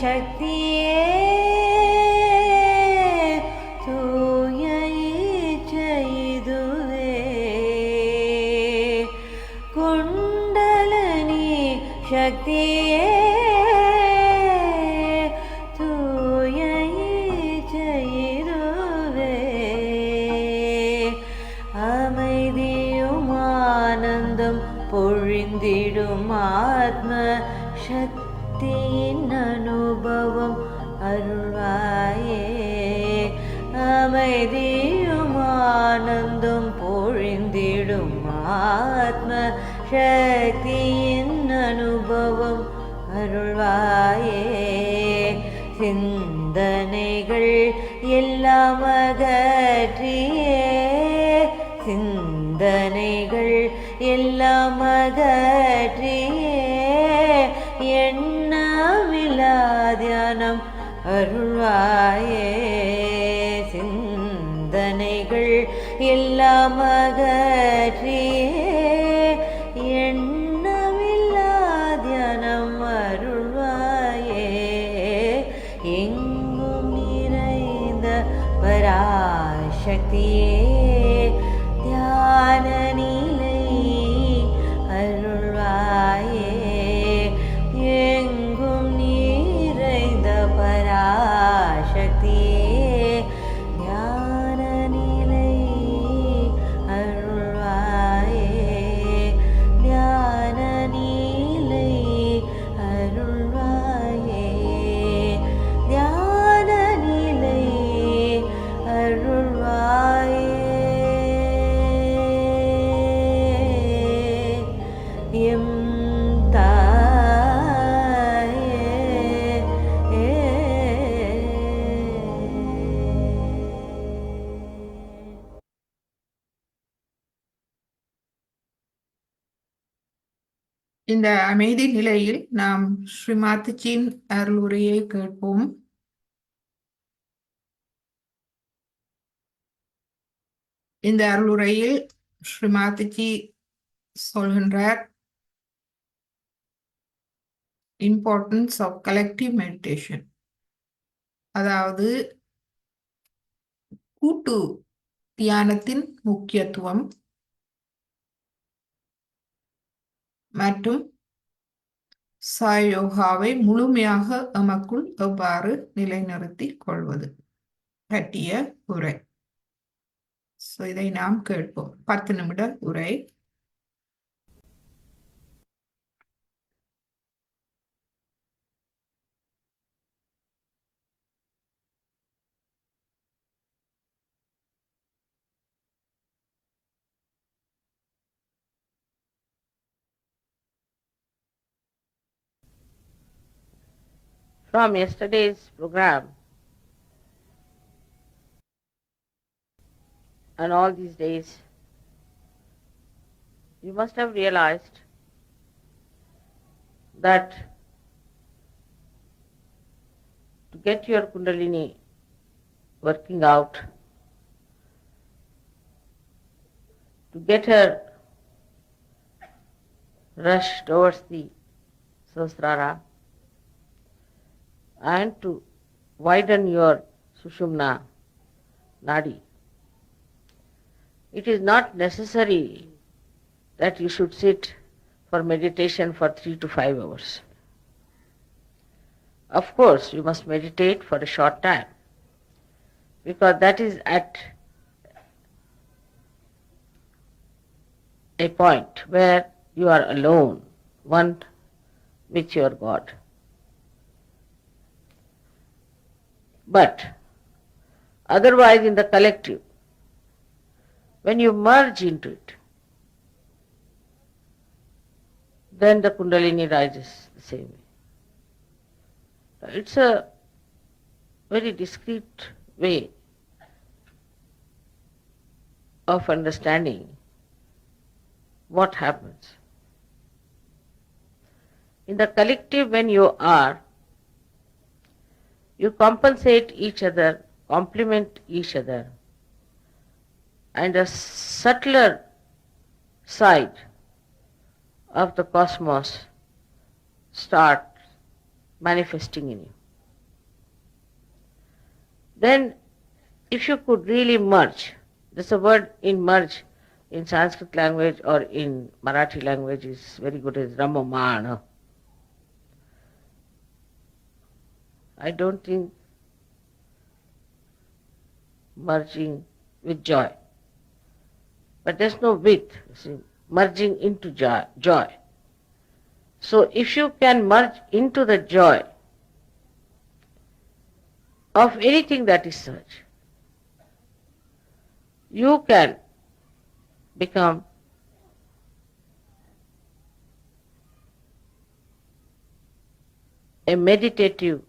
சக்தியே தூய இச்சைதுவே. குண்டலினி சக்தியே தூய இச்சைதுவே. அமைதியும் ஆனந்தம் பொழிந்திடும் ஆத்ம சக்தியின் அனுபவம் அருள்வாயே. அமைதியும் ஆனந்தம் பொழிந்திடும் ஆத்ம சக்தியின் அனுபவம் அருள்வாயே. சிந்தனைகள் எல்லாம் அகற்றியே. சிந்தனைகள் எல்லாம் அகற்றியே. எண்ணமில்லா தியானம் அருள்வாயே. சிந்தனைகள் எல்லாம் அகற்றியே. எண்ணமில்லா தியானம் அருள்வாயே. எங்கும் நிறைந்த பராசக்தியே தியான நிலை அருள்வாயே. எங்கும் நிறைந்த பராசக்தியே தியான நிலை அருள்வாயே. தியான நிலை அருள்வாயே. தியான நிலை அருள்வாயே. எம் இந்த அமைதி நிலையில் நாம் ஸ்ரீமாத்திஜியின் அருளுரையை கேட்போம். இந்த அருளுரையில் ஸ்ரீமாத்திஜி சொல்கின்றார், இம்பார்ட்டன்ஸ் ஆஃப் கலெக்டிவ் மெடிடேஷன், அதாவது கூட்டு தியானத்தின் முக்கியத்துவம் மற்றும் சாயோகாவை முழுமையாக நமக்குள் எவ்வாறு நிலைநிறுத்திக் கொள்வது பற்றிய உரை. இதை நாம் கேட்போம். 10 நிமிட உரை. from yesterday's program and all these days, you must have realized that to get your Kundalini working out, to get her rush towards the Sahasrara, and to widen your Sushumna Nadi, it is not necessary that you should sit for meditation for 3 to 5 hours. Of course, you must meditate for a short time, because that is at a point where you are alone, one with your God. But otherwise, in the collective, when you merge into it, then the Kundalini rises the same way. It's a very discreet way of understanding what happens. In the collective, when you are, you compensate each other, complement each other, and a subtler side of the cosmos starts manifesting in you. Then, if you could really merge, there's a word in merge in Sanskrit language or in Marathi language is very good as Ramamana. I don't think merging with joy. But there's no with, merging into joy. So if you can merge into the joy of anything that is such, you can become a meditative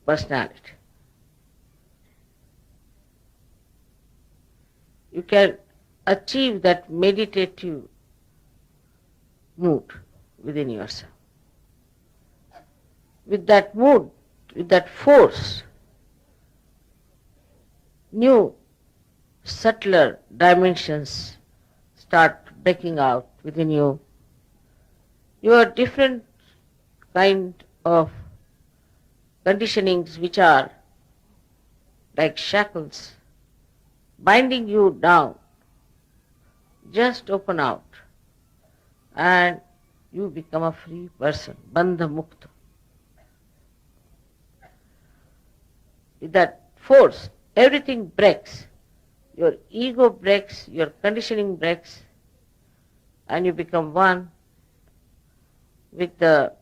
personality. You can achieve that meditative mood within yourself. With that mood, with that force, new, subtler dimensions start breaking out within you. Your different kind of conditionings which are like shackles binding you down just open out and you become a free person, bandha mukta. With that force, everything breaks. Your ego breaks, your conditioning breaks, and you become one with the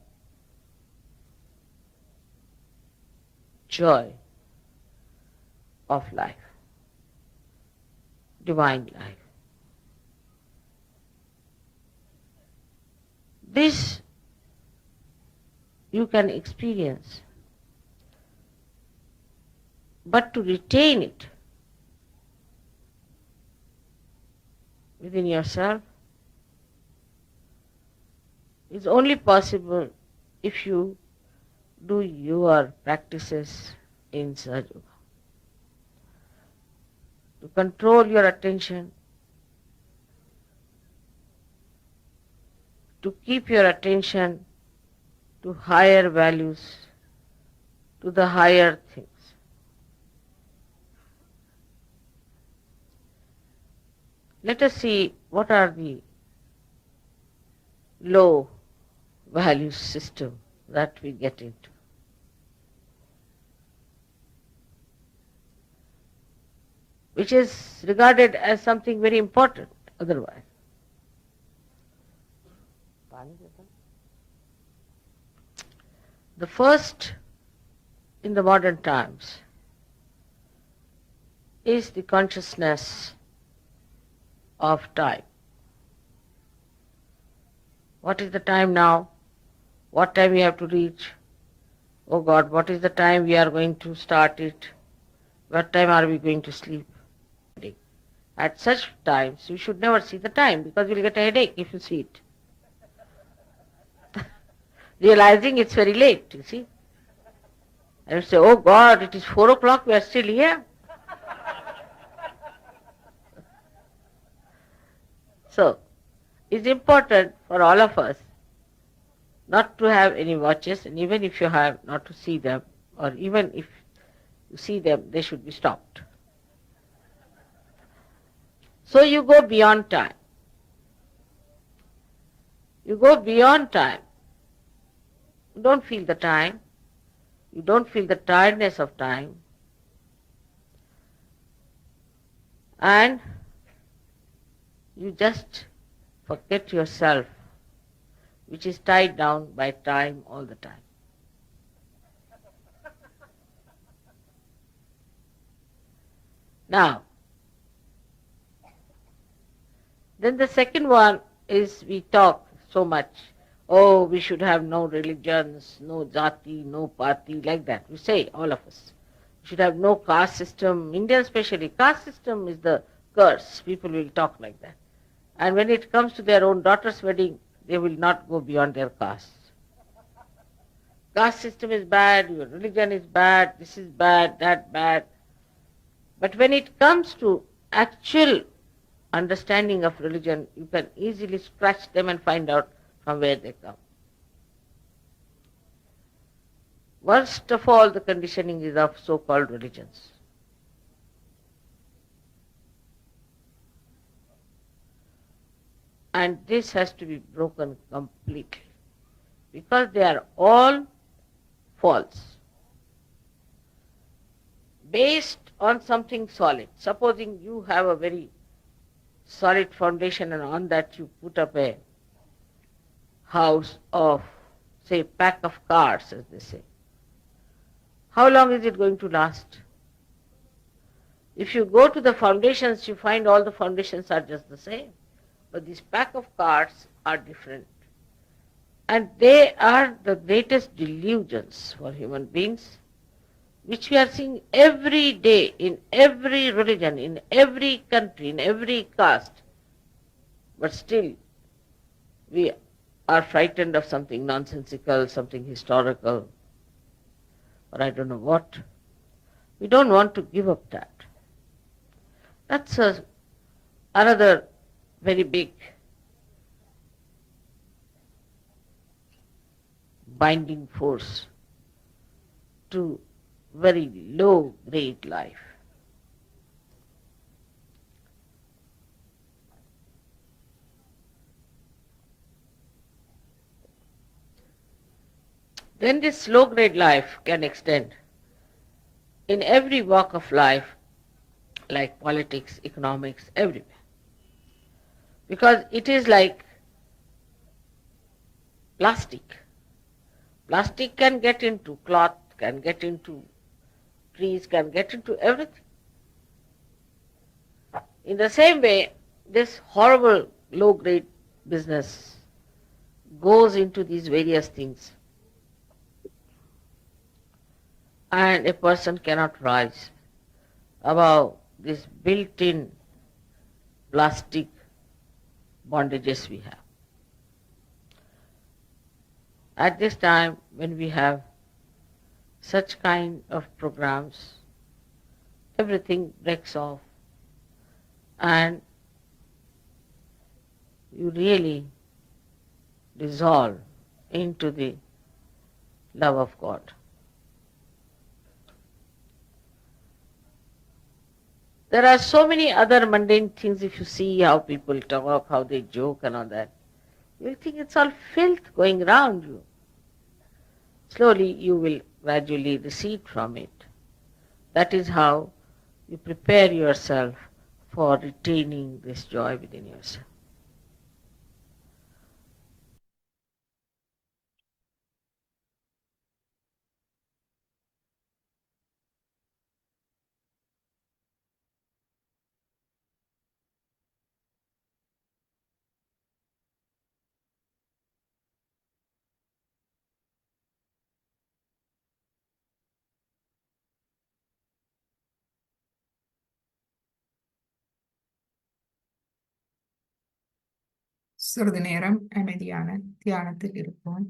joy of life, divine life. This you can experience, but to retain it within yourself is only possible if you do your practices in Sahaja Yoga. To control your attention, to keep your attention to higher values, to the higher things. Let us see what are the low value system that we get into. Which is regarded as something very important otherwise. The first in the modern times is the consciousness of time. What is the time now? What time we have to reach? Oh God, what is the time we are going to start it? What time are we going to sleep? At such times, you should never see the time because you'll get a headache if you see it. Realizing it's very late, you see. And you say, oh God, it is 4 o'clock, we are still here. So, it's important for all of us not to have any watches, and even if you have, not to see them, or even if you see them, they should be stopped. So you go beyond time. You go beyond time. You don't feel the time. You don't feel the tiredness of time. And you just forget yourself, which is tied down by time all the time. Now, then the second one is we talk so much, oh, we should have no religions, no jati, no party, like that. We say, all of us. We should have no caste system. India especially, caste system is the curse. People will talk like that. And when it comes to their own daughter's wedding, they will not go beyond their caste. Caste system is bad, your religion is bad, this is bad, that bad. But when it comes to actual understanding of religion, you can easily scratch them and find out from where they come. Worst of all, the conditioning is of so-called religions. And this has to be broken completely, because they are all false, based on something solid. Supposing you have a very solid foundation and on that you put up a house of, say, pack of cards, as they say. How long is it going to last? If you go to the foundations, you find all the foundations are just the same. But these pack of cards are different. And they are the greatest delusions for human beings, which we are seeing every day in every religion, in every country, in every caste. But still, we are frightened of something nonsensical, something historical, or I don't know what. We don't want to give up that. That's another very big binding force to very low grade life. Then this low grade life can extend in every walk of life, like politics, economics, everywhere. Because it is like plastic. Plastic can get into cloth, can get into trees, can get into everything. In the same way, this horrible low-grade business goes into these various things, and a person cannot rise above this built-in plastic bondages we have. At this time, when we have such kind of programs, everything breaks off and you really dissolve into the love of God. There are so many other mundane things. If you see how people talk, how they joke and all that, you think it's all filth going around you. Slowly you will gradually recede from it. That is how you prepare yourself for retaining this joy within yourself. சிறிது நேரம் அமைதியான தியானத்தில் இருப்போம்.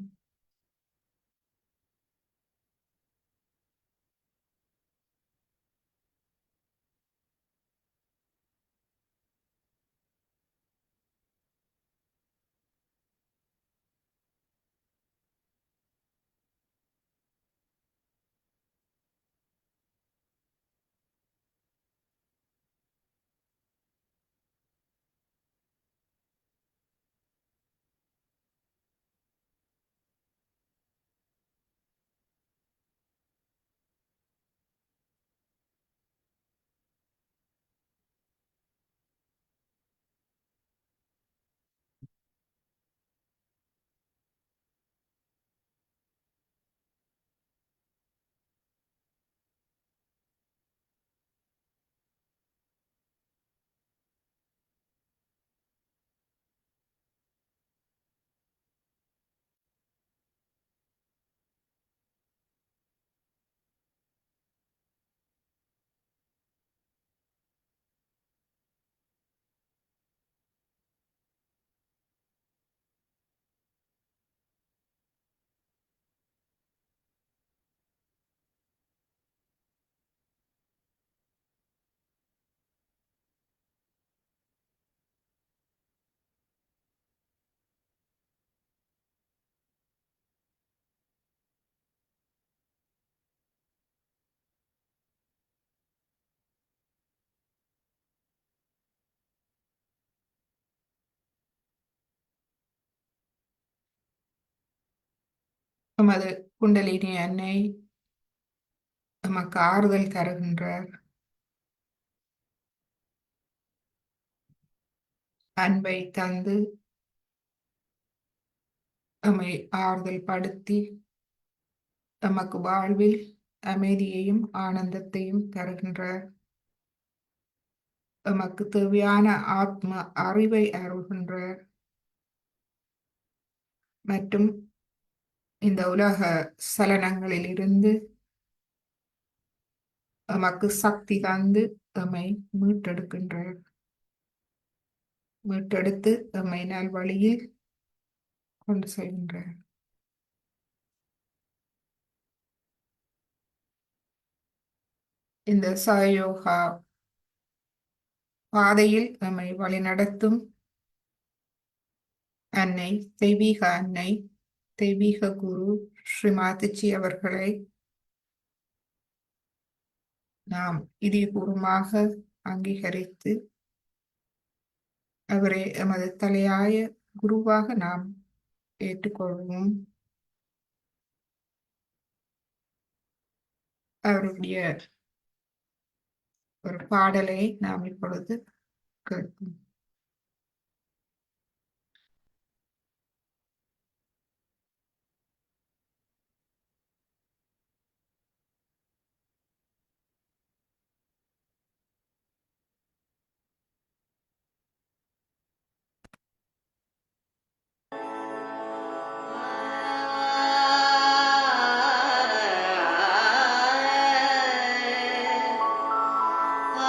நமது குண்டலினி அன்னை நமக்கு ஆறுதல் தருகின்றார். அன்பை தந்து நம்மை ஆறுதல் படுத்தி நமக்கு வாழ்வில் அமைதியையும் ஆனந்தத்தையும் தருகின்றார். நமக்கு தேவையான ஆத்ம அறிவை அருள்கின்றார். மற்றும் இந்த உலக சலனங்களில் இருந்து நமக்கு சக்தி தந்து நம்மை மீட்டெடுக்கின்றார். மீட்டெடுத்து நம்மை நல்வழியில் கொண்டு செல்கின்றார். இந்த சயோகா பாதையில் நம்மை வழிநடத்தும் அன்னை, தெய்வீக அன்னை, தெய்வீக குரு ஸ்ரீமாதிஜி அவர்களை நாம் இதயபூர்வமாக அங்கீகரித்து அவரை எமது தலையாய குருவாக நாம் ஏற்றுக்கொள்வோம். அவருடைய ஒரு பாடலை நாம் இப்பொழுது கேட்போம். ஆ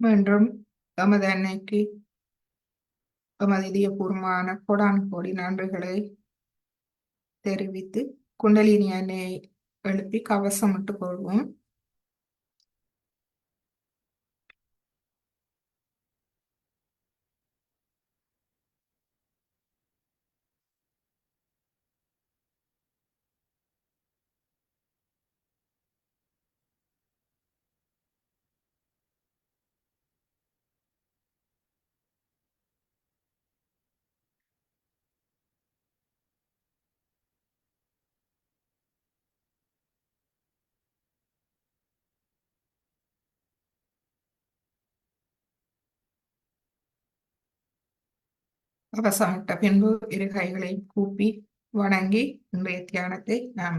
மீண்டும் எமது அன்னைக்கு எமது இதயபூர்வமான கோடான கோடி நன்றிகளை தெரிவித்து குண்டலினி அன்னையை எழுப்பி கவசமிட்டுக் கொள்வோம். கவசமிட்ட பின்பு இரு கைகளை கூப்பி வணங்கி இன்றைய தியானத்தை நாம்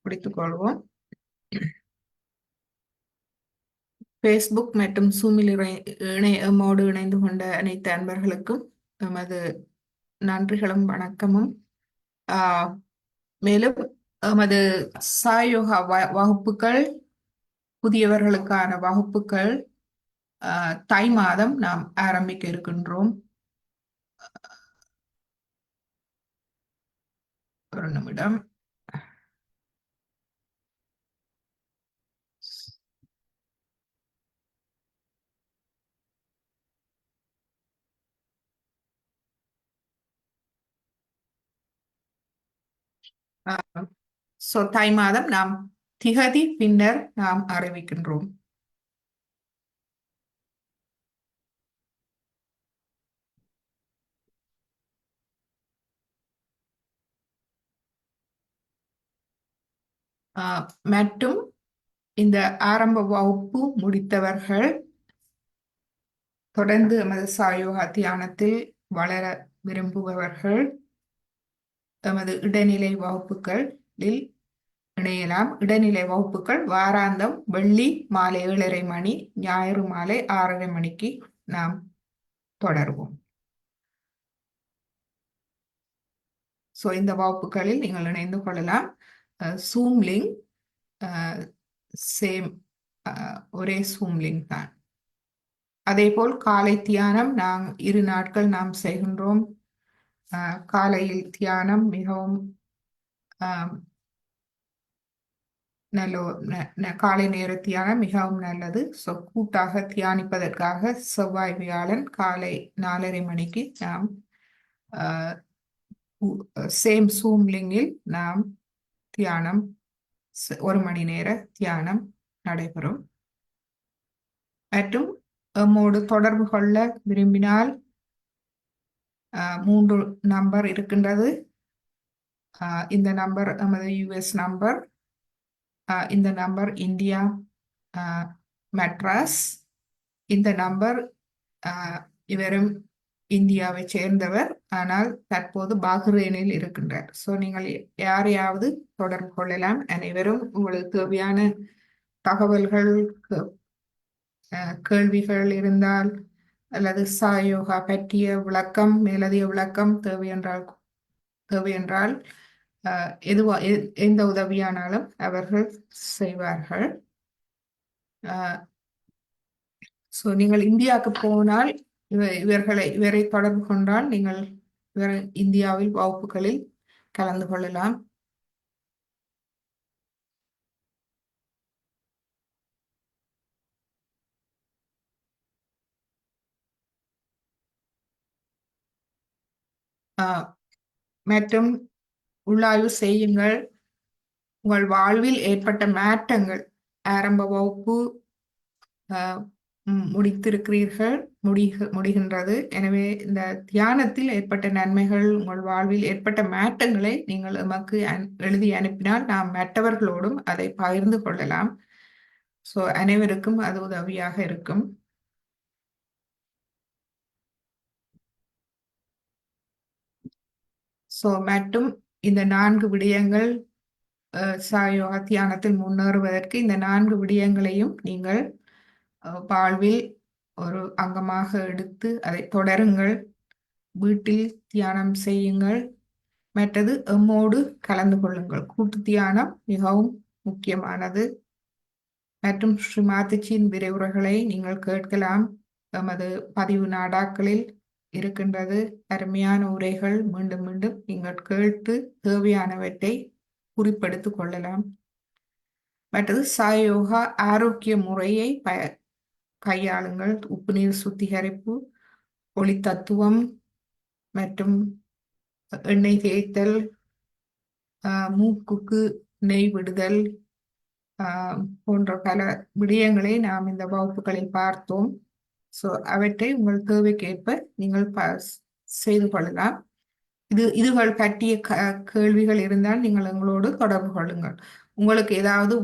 முடித்துக் கொள்வோம். ஃபேஸ்புக் மற்றும் சூமில் எம்மோடு இணைந்து கொண்ட அனைத்து அன்பர்களுக்கும் எமது நன்றிகளும் வணக்கமும். மேலும் எமது சாயோகா வகுப்புகள், புதியவர்களுக்கான வகுப்புகள் தை மாதம் நாம் ஆரம்பிக்க இருக்கின்றோம். ஒரு நிமிடம். தை மாதம் நாம் திகதி பின்னர் நாம் அறிவிக்கின்றோம். மற்றும் இந்த ஆரம்ப வகுப்பு முடித்தவர்கள் தொடர்ந்து எமது சாயோகா தியானத்தில் வளர விரும்புபவர்கள் எமது இடைநிலை வகுப்புகளில் இணையலாம். இடைநிலை வகுப்புகள் வாராந்தம் வெள்ளி மாலை 7:30 மணி, ஞாயிறு மாலை 6:30 மணிக்கு நாம் தொடருவோம். இந்த வகுப்புகளில் நீங்கள் இணைந்து கொள்ளலாம். சூம் லிங்க் சேம், ஒரே சூம் லிங்க் தான். அதேபோல் காலை தியானம் 2 நாட்கள் நாம் செய்கின்றோம். காலையில் தியானம் மிகவும் காலை நேர தியானம் மிகவும் நல்லது. கூட்டாக தியானிப்பதற்காக செவ்வாய் வியாழன் காலை 4:30 மணிக்கு நாம் சேம் சூம் லிங்கில் நாம் தியானம் 1 மணி நேர தியானம் நடைபெறும். மற்றும் எம்மோடு தொடர்பு கொள்ள விரும்பினால் 3 நம்பர் இருக்கின்றது. இந்த நம்பர் நமது US நம்பர், இந்த நம்பர் இந்தியா மெட்ராஸ், இந்த நம்பர் இவரும் இந்தியாவை சேர்ந்தவர், ஆனால் தற்போது பஹ்ரைனில் இருக்கின்றார். நீங்கள் யாரையாவது தொடர்பு கொள்ளலாம். அனைவரும் உங்களுக்கு தேவையான தகவல்கள், கேள்விகள் இருந்தால் அல்லது சாயோகா பற்றிய விளக்கம், மேலதிக விளக்கம் தேவையென்றால் எந்த உதவியானாலும் அவர்கள் செய்வார்கள். நீங்கள் இந்தியாவுக்கு போனால் இவரை தொடர்பு கொண்டால் நீங்கள் இந்தியாவில் வகுப்புகளில் கலந்து கொள்ளலாம். மற்றும் உள்ளாய்வு செய்யுங்கள். உங்கள் வாழ்வில் ஏற்பட்ட மாற்றங்கள், ஆரம்ப வகுப்பு முடிகின்றது. எனவே இந்த தியானத்தில் ஏற்பட்ட நன்மைகள், உங்கள் வாழ்வில் ஏற்பட்ட மாற்றங்களை நீங்கள் எமக்கு எழுதி அனுப்பினால் நாம் மற்றவர்களோடும் அதை பகிர்ந்து கொள்ளலாம். அனைவருக்கும் அது உதவியாக இருக்கும். மற்றும் இந்த 4 விடயங்கள் சாயோகா தியானத்தில் முன்னேறுவதற்கு இந்த 4 விடயங்களையும் நீங்கள் வாழ்வில் ஒரு அங்கமாக எடுத்து அதை தொடருங்கள். வீட்டில் தியானம் செய்யுங்கள். மற்றது எம்மோடு கலந்து கொள்ளுங்கள். கூட்டு தியானம் மிகவும் முக்கியமானது. மற்றும் ஸ்ரீமாதிச்சியின் விரிவுரைகளை நீங்கள் கேட்கலாம். எமது பதிவு நாடாக்களில் இருக்கின்றது. அருமையான உரைகள் மீண்டும் மீண்டும் நீங்கள் கேட்டு தேவையானவற்றை குறிப்பெடுத்துக் கொள்ளலாம். மற்றது சாயோகா ஆரோக்கிய முறையை கையாளுங்கள். உப்பு நீர் சுத்திகரிப்பு, ஒளி தத்துவம் மற்றும் எண்ணெய் தேய்த்தல், மூக்குக்கு நெய் விடுதல் போன்ற பல விடயங்களை நாம் இந்த வகுப்புகளில் பார்த்தோம். அவற்றை உங்கள் தேவைக்கேற்ப நீங்கள் செய்து கொள்ளலாம். இதுகள் பற்றிய கேள்விகள் இருந்தால் நீங்கள் எங்களோடு தொடர்பு கொள்ளுங்கள். உங்களுக்கு ஏதாவது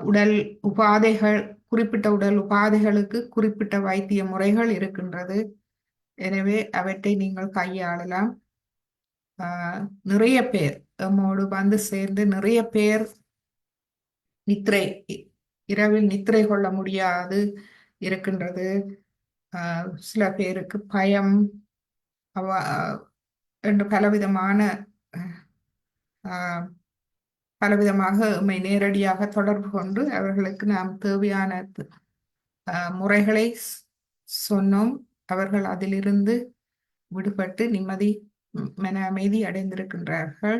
உடல் உபாதைகள், குறிப்பிட்ட உடல் உபாதைகளுக்கு குறிப்பிட்ட வைத்திய முறைகள் இருக்கின்றது. எனவே அவற்றை நீங்கள் கையாளலாம். நிறைய பேர் நம்மோடு வந்து சேர்ந்து நிறைய பேர் இரவில் நித்திரை கொள்ள முடியாது இருக்கின்றது. சில பேருக்கு பயம் என்று பலவிதமாக உம்மை நேரடியாக தொடர்பு கொண்டு அவர்களுக்கு நாம் தேவையான முறைகளை சொன்னோம். அவர்கள் அதிலிருந்து விடுபட்டு மன அமைதி அடைந்திருக்கின்றார்கள்.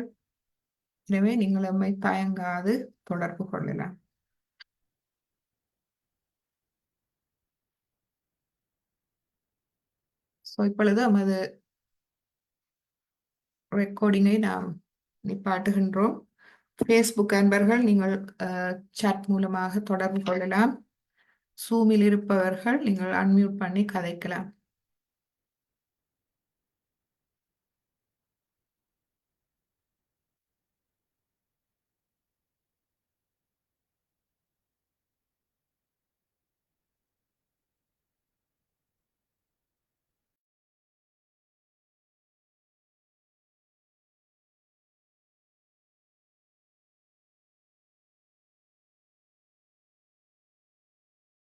எனவே நீங்கள் உம்மை தயங்காது தொடர்பு கொள்ளலாம். இப்பொழுது நமது ரெக்கார்டிங்கை நாம் நிப்பாட்டுகின்றோம். ஃபேஸ்புக் அன்பர்கள் நீங்கள் சாட் மூலமாக தொடர்பு கொள்ளலாம். Zoom-இல் இருப்பவர்கள் நீங்கள் அன்மியூட் பண்ணி கதைக்கலாம்.